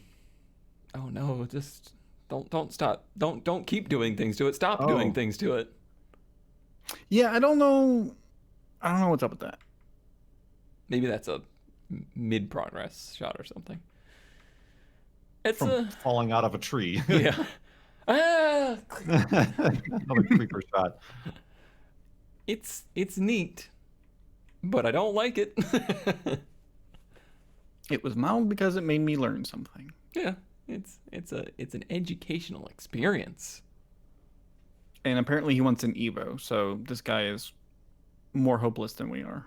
no, just don't stop. Don't keep doing things to it. Stop doing Oh. things to it. Yeah, I don't know what's up with that. Maybe that's a mid progress shot or something. It's From falling out of a tree. yeah. Ah, Another creeper shot. it's neat, but I don't like it. It was mild because it made me learn something. Yeah, it's an educational experience. And apparently he wants an Evo, so this guy is more hopeless than we are.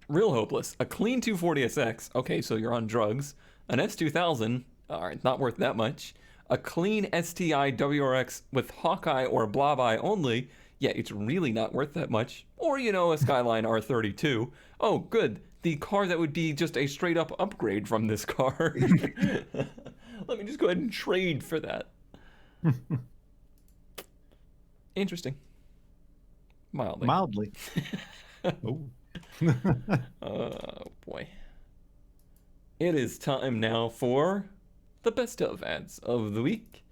Real hopeless. A clean 240SX. Okay, so you're on drugs. An S2000. All right, not worth that much. A clean STI WRX with Hawkeye or Blob Eye only. Yeah, it's really not worth that much. Or, a Skyline R32. Oh, good. The car that would be just a straight up upgrade from this car. Let me just go ahead and trade for that. Interesting. Mildly. Mildly. Oh. Oh, boy. It is time now for the best of ads of the week,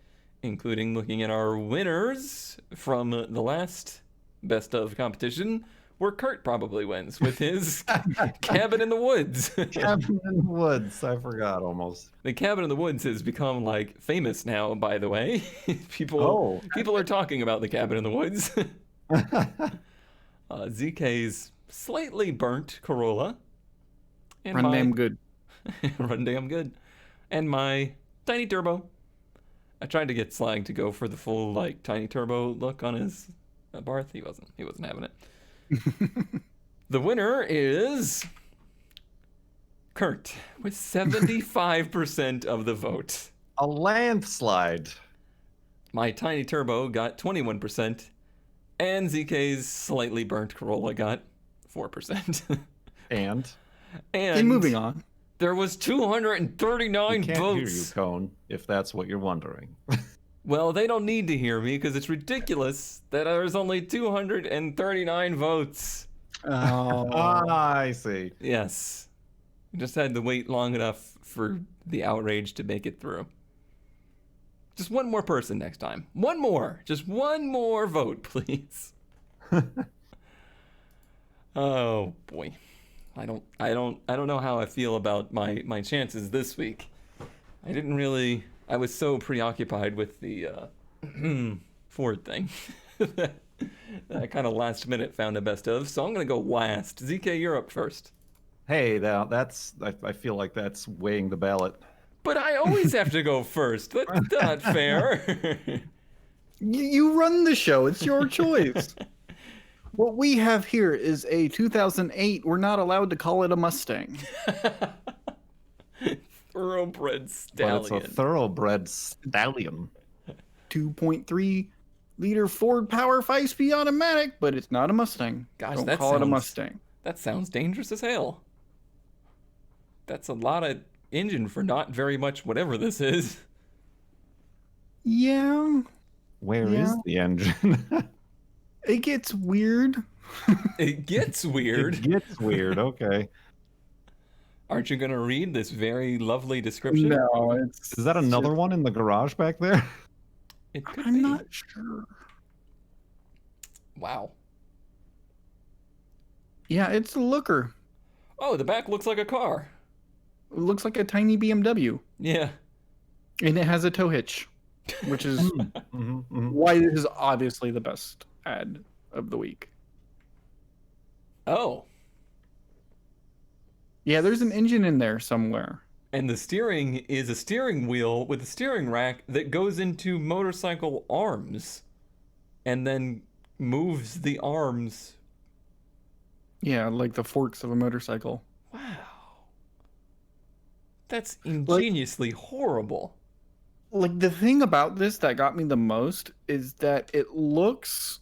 including looking at our winners from the last best of competition, where Kurt probably wins with his Cabin in the Woods. Cabin in the Woods. I forgot almost. The Cabin in the Woods has become like famous now, by the way. People are talking about the Cabin in the Woods. ZK's slightly burnt Corolla. And Run damn good. Run damn good. And my Tiny Turbo. I tried to get Slag to go for the full like Tiny Turbo look on his Barth. He wasn't having it. The winner is Kurt with 75% of the vote. A landslide. My Tiny Turbo got 21%, and ZK's slightly burnt Corolla got 4%. And And moving on. There was 239 can't votes. hear you, Cone, if that's what you're wondering. Well, they don't need to hear me because it's ridiculous that there's only 239 votes. Oh. I see. Yes. We just had to wait long enough for the outrage to make it through. Just one more person next time. One more. Just one more vote, please. Oh boy. I don't know how I feel about my chances this week. I was so preoccupied with the Ford thing that I kind of last minute found a best of. So I'm going to go last. ZK, you're up first. Hey, now I feel like that's weighing the ballot. But I always have to go first. That's not fair. You run the show. It's your choice. What we have here is a 2008. We're not allowed to call it a Mustang. Thoroughbred But stallion. it's a thoroughbred stallion. 2.3 liter Ford Power 5-speed automatic, but it's not a Mustang. Gosh, Don't that call it a sounds- Mustang. That sounds dangerous as hell. That's a lot of engine for not very much whatever this is. Yeah, Where is Yeah. the engine? it gets weird. It gets weird. It gets weird. Okay. Aren't you going to read this very lovely description? No, it's. Is that another one in the garage back there? It could I'm be. not sure. Wow. Yeah, it's a looker. Oh, the back looks like a car. It looks like a tiny BMW, Yeah. and it has a tow hitch, which is why this is obviously the best ad of the week. Oh. Yeah, there's an engine in there somewhere. And the steering is a steering wheel with a steering rack that goes into motorcycle arms and then moves the arms. Yeah, like the forks of a motorcycle. Wow. That's ingeniously horrible. Like the thing about this that got me the most is that it looks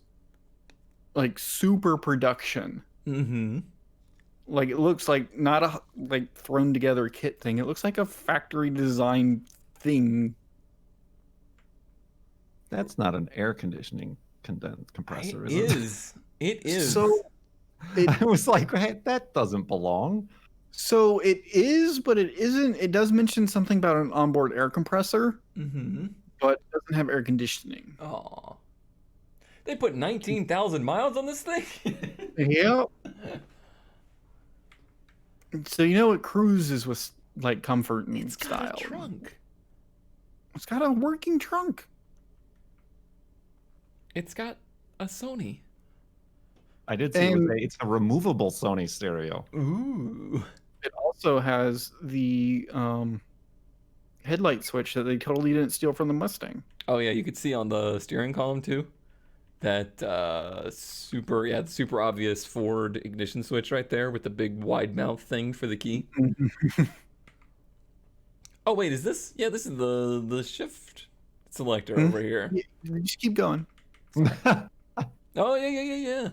like super production. Mm-hmm. Like it looks like not a like thrown together kit thing. It looks like a factory design thing. That's not an air conditioning compressor, It is it? is. It is. So I was like, hey, that doesn't belong. So it is, but it isn't. It does mention something about an onboard air compressor, Mm-hmm. but it doesn't have air conditioning. Aw. They put 19,000 miles on this thing? Yep. So you know it cruises with like comfort and It's style. got a trunk. It's got a working trunk. It's got a Sony. I did see it's a removable Sony stereo. Ooh. It also has the headlight switch that they totally didn't steal from the Mustang. Oh yeah, you could see on the steering column too. That the super obvious Ford ignition switch right there with the big wide mouth thing for the key. Oh wait, is this? Yeah, this is the shift selector Mhm. over here. Yeah, just keep going. Oh yeah.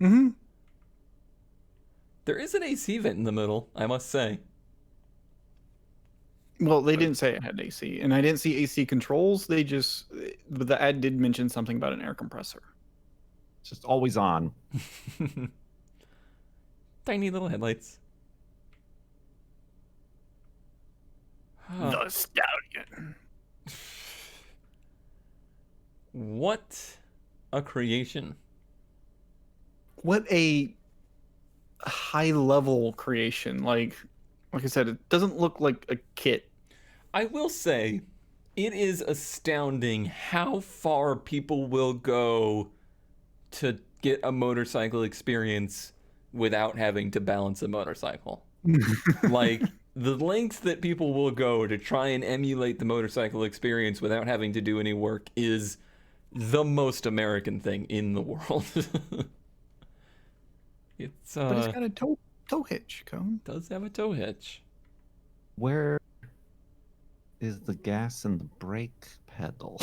Mm-hmm. There is an AC vent in the middle, I must say. Well, they didn't say it had AC, and I didn't see AC controls. But the ad did mention something about an air compressor. Just always on. Tiny little headlights. The Stallion. What a creation. What a high level creation. Like I said, it doesn't look like a kit. I will say, it is astounding how far people will go to get a motorcycle experience without having to balance a motorcycle. Like, the lengths that people will go to try and emulate the motorcycle experience without having to do any work is the most American thing in the world. It's But it's got a tow hitch, Cone. does have a tow hitch. Where is the gas and the brake pedal?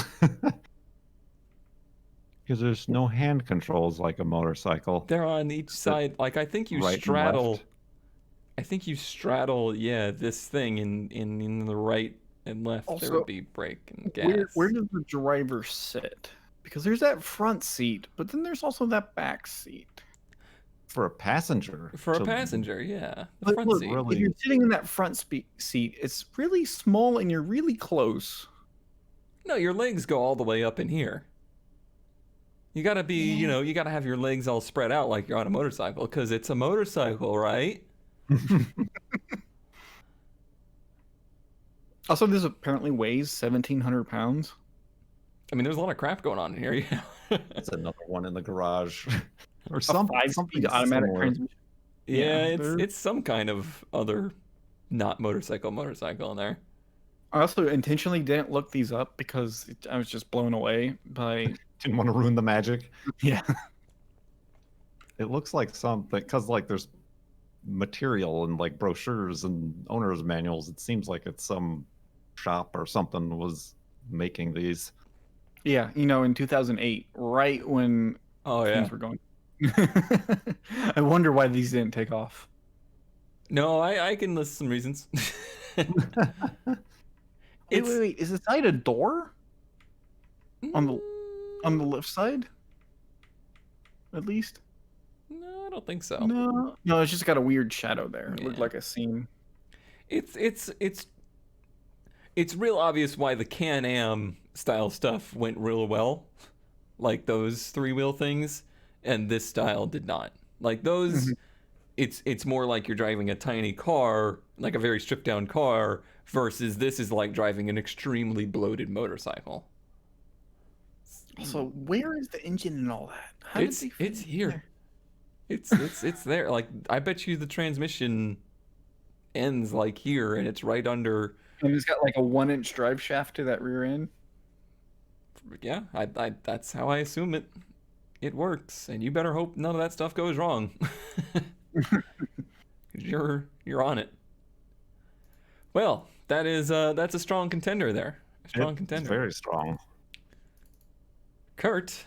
Because there's no hand controls like a motorcycle. They're on each side. Like, I think you right and straddle. left? I think you straddle, yeah, this thing in the right and left. There Also, would be brake and gas. Where does the driver sit? Because there's that front seat, but then there's also that back seat. For a passenger. For a to- passenger, yeah, the But front look, seat. really- if you're sitting in that front seat, it's really small and you're really close. No, your legs go all the way up in here. You gotta be, you know, you gotta have your legs all spread out like you're on a motorcycle, because it's a motorcycle, right? Also, this apparently weighs 1,700 pounds. I mean, there's a lot of crap going on in here. Yeah. That's another one in the garage. Or A something 5-speed automatic similar. transmission. Yeah, there- it's some kind of other not motorcycle in there. I also intentionally didn't look these up because I was just blown away by. Didn't want to ruin the magic. Yeah. It looks like something because like there's material and like brochures and owner's manuals. It seems like it's some shop or something was making these. Yeah, you know, in 2008, right when Oh yeah. things were going. I wonder why these didn't take off. No, I can list some reasons. Wait, wait. Is the side a door on the- on the left side? At least? No, I don't think so. No, it's just got a weird shadow there. It looked Yeah. like a seam. It's real obvious why the Can-Am style stuff went real well, like those three-wheel things, and this style did not. Like those, it's more like you're driving a tiny car, like a very stripped down car, versus this is like driving an extremely bloated motorcycle. So where is the engine and all that? How did It's they fit it's it in here. there? It's there. Like I bet you the transmission ends like here, and it's right under. And it's got like a 1-inch drive shaft to that rear end. Yeah, I that's how I assume it works, and you better hope none of that stuff goes wrong. 'Cause you're on it. Well, that's a strong contender there. A strong It's contender. very strong. Kurt,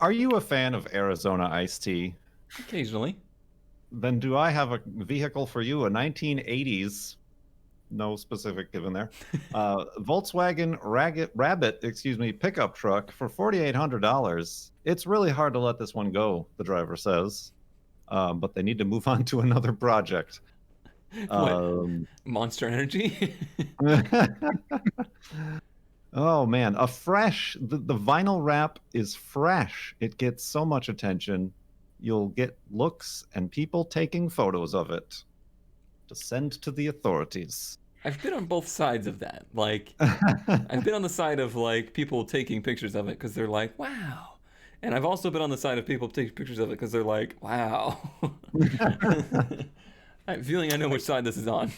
Are you a fan of Arizona iced tea? occasionally. Then do I have a vehicle for you? A 1980s, no specific given there, Volkswagen Rabbit, pickup truck for $4,800. It's really hard to let this one go, the driver says, but they need to move on to another project. What? Monster Energy. Oh man, the vinyl wrap is fresh. It gets so much attention. You'll get looks and people taking photos of it to send to the authorities. I've been on both sides of that. Like, I've been on the side of like people taking pictures of it because they're like, wow. And I've also been on the side of people taking pictures of it because they're like, wow. I'm feeling I know which side this is on.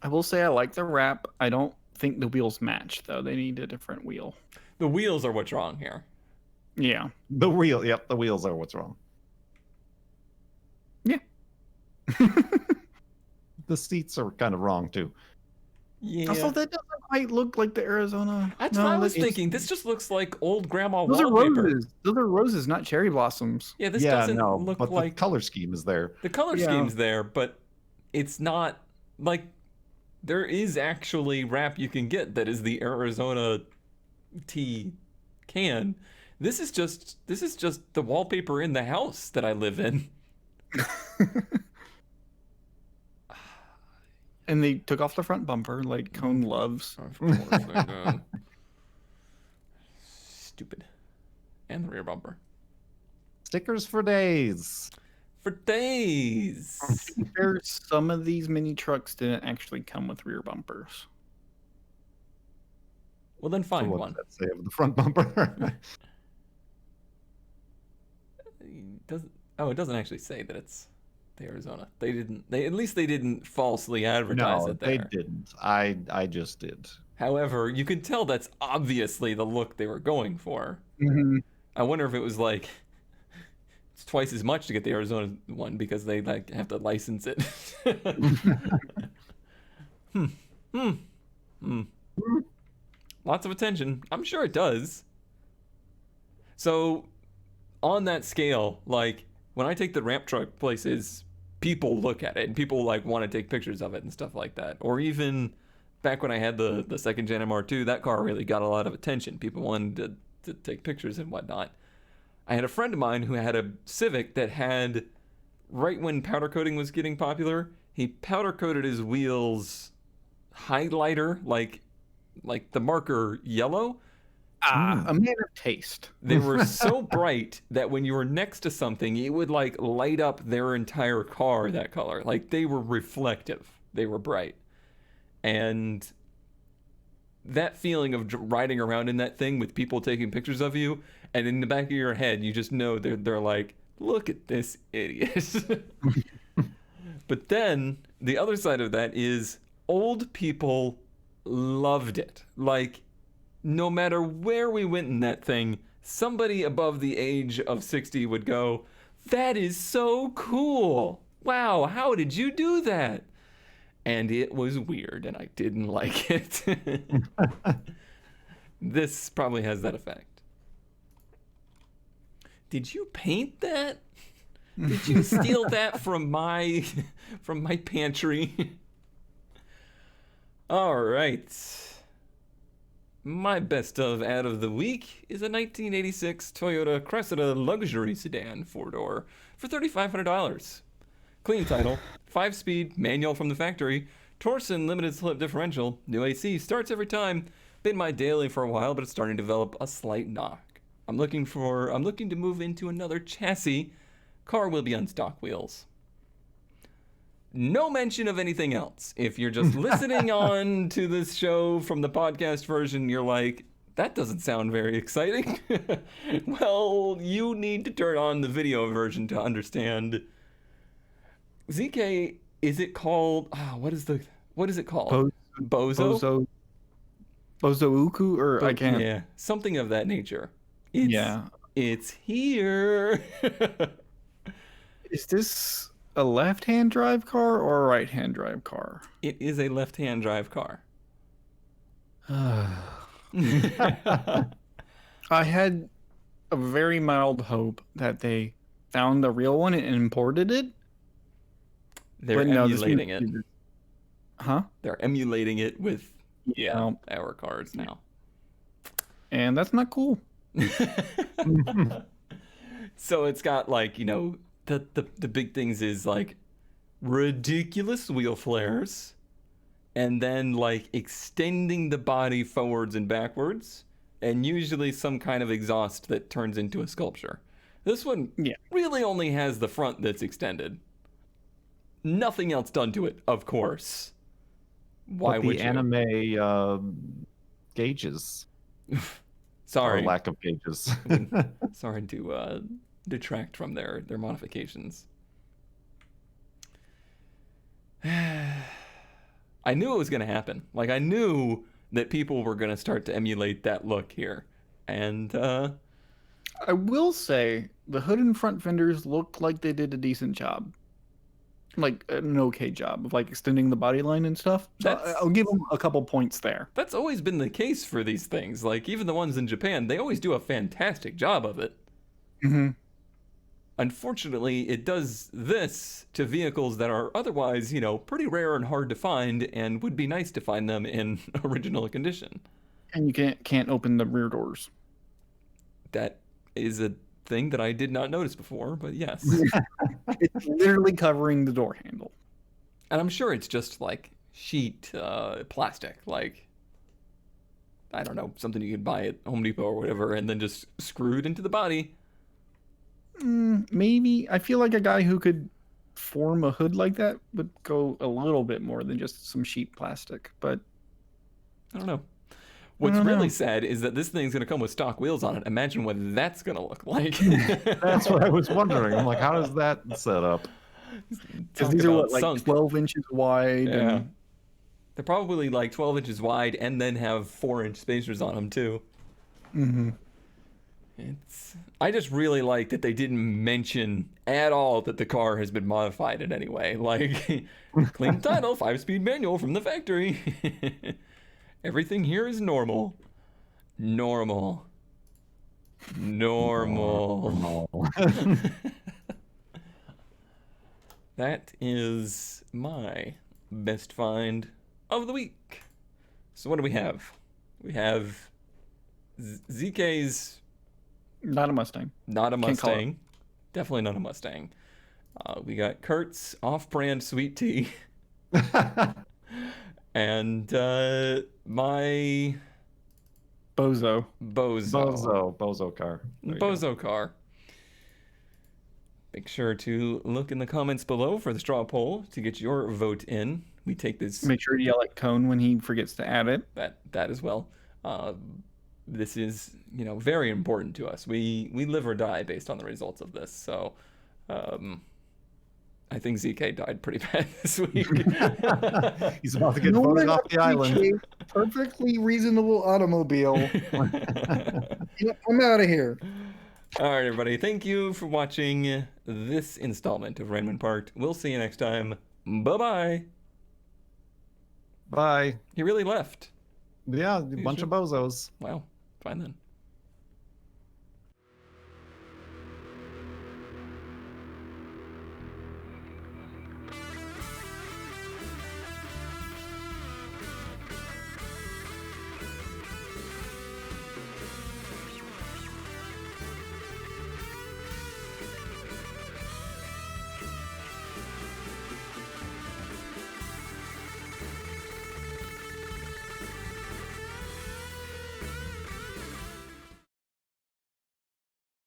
I will say I like the wrap. I don't think the wheels match though. They need a different wheel. The wheels are what's wrong here. Yeah. The wheels are what's wrong. Yeah. The seats are kind of wrong too. Yeah. Also, that doesn't quite look like the Arizona. That's No, what I was it's- thinking. This just looks like old grandma Those are wallpaper. roses. Those are roses, not cherry blossoms. Yeah, this doesn't look but like the color scheme is there. the color Yeah. scheme's there, but it's not like there is actually wrap you can get that is the Arizona tea can. This is just the wallpaper in the house that I live in. And they took off the front bumper like Cone loves. Of course they do. Stupid. And the rear bumper. Stickers for days. For days. Some of these mini trucks didn't actually come with rear bumpers. Well, then So find what one. does that say of the front bumper? doesn't. Oh, it doesn't actually say that it's the Arizona. They didn't. They at least they didn't falsely advertise No, it there. they didn't. I just did. However, you could tell that's obviously the look they were going for. Mhm. I wonder if it was like it's twice as much to get the Arizona one because they like have to license it. Lots of attention. I'm sure it does. So, on that scale, like when I take the ramp truck places, people look at it and people like want to take pictures of it and stuff like that. Or even back when I had the second gen MR2, that car really got a lot of attention. People wanted to take pictures and whatnot. I had a friend of mine who had a Civic that had, right when powder coating was getting popular, he powder coated his wheels highlighter, like the marker yellow. A man of taste. They were so bright that when you were next to something, it would like light up their entire car that color. Like they were reflective. They were bright. And that feeling of riding around in that thing with people taking pictures of you, and in the back of your head, you just know they're like, look at this idiot. But then the other side of that is old people loved it. Like, no matter where we went in that thing, somebody above the age of 60 would go, that is so cool. Wow, how did you do that? And it was weird, and I didn't like it. This probably has that effect. Did you paint that? Did you steal that from my pantry? All right. My best of ad of the week is a 1986 Toyota Cressida luxury sedan 4-door for $3,500. Clean title, 5-speed, manual from the factory, Torsen limited slip differential, new AC, starts every time. Been my daily for a while, but it's starting to develop a slight knock. I'm looking to move into another chassis. Car will be on stock wheels. No mention of anything else. If you're just listening on to this show from the podcast version, you're like, that doesn't sound very exciting. Well, you need to turn on the video version to understand. ZK, is it called, what is it called? Bozo? Bozouku, or I can't. Yeah, something of that nature. It's here. Is this a left-hand drive car or a right-hand drive car? It is a left-hand drive car. I had a very mild hope that they found the real one and imported it. They're emulating it. Huh? They're emulating it with our cars now. And that's not cool. So it's got like, the big things is like ridiculous wheel flares and then like extending the body forwards and backwards and usually some kind of exhaust that turns into a sculpture. This one really only has the front that's extended. Nothing else done to it, of course. Why would the you? Anime gauges? Sorry. Or lack of gauges. Sorry to detract from their modifications. I knew it was going to happen. Like, I knew that people were going to start to emulate that look here. And I will say the hood and front fenders look like they did a decent job. Like an okay job of like extending the body line and stuff. So I'll give them a couple points there. That's always been the case for these things. Like even the ones in Japan, they always do a fantastic job of it. Mm-hmm. Unfortunately, it does this to vehicles that are otherwise, pretty rare and hard to find, and would be nice to find them in original condition. And you can't open the rear doors. That is a thing that I did not notice before, but yes. It's literally covering the door handle. And I'm sure it's just like sheet plastic, like, I don't know, something you could buy at Home Depot or whatever, and then just screwed into the body. Maybe. I feel like a guy who could form a hood like that would go a little bit more than just some sheet plastic, but I don't know. What's don't really know. sad is that this thing's going to come with stock wheels on it. Imagine what that's going to look like. That's what I was wondering. I'm like, how does that set up? Because Talk these are about what, like sunk. 12 inches wide. Yeah. And They're probably like 12 inches wide and then have 4-inch spacers on them too. Mhm. I just really like that they didn't mention at all that the car has been modified in any way. Like, clean title, 5-speed manual from the factory. Everything here is normal. Normal. Normal. That is my best find of the week. So what do we have? We have ZK's Not a Mustang. not a Can't call it. Mustang. Definitely not a Mustang. We got Kurt's off-brand sweet tea. And my Bozo. Bozo car. There you go. Bozo car. Make sure to look in the comments below for the straw poll to get your vote in. We take this Make sure to yell at Cone when he forgets to add it. that as well. This is very important to us. We live or die based on the results of this. So I think ZK died pretty bad this week. He's about to get No voted one off the island. appreciates Perfectly reasonable automobile. Yep, I'm out of here. All right, everybody. Thank you for watching this installment of Random Parked. We'll see you next time. Bye-bye. Bye. He really left. Yeah, a bunch of bozos. Wow. Fine then.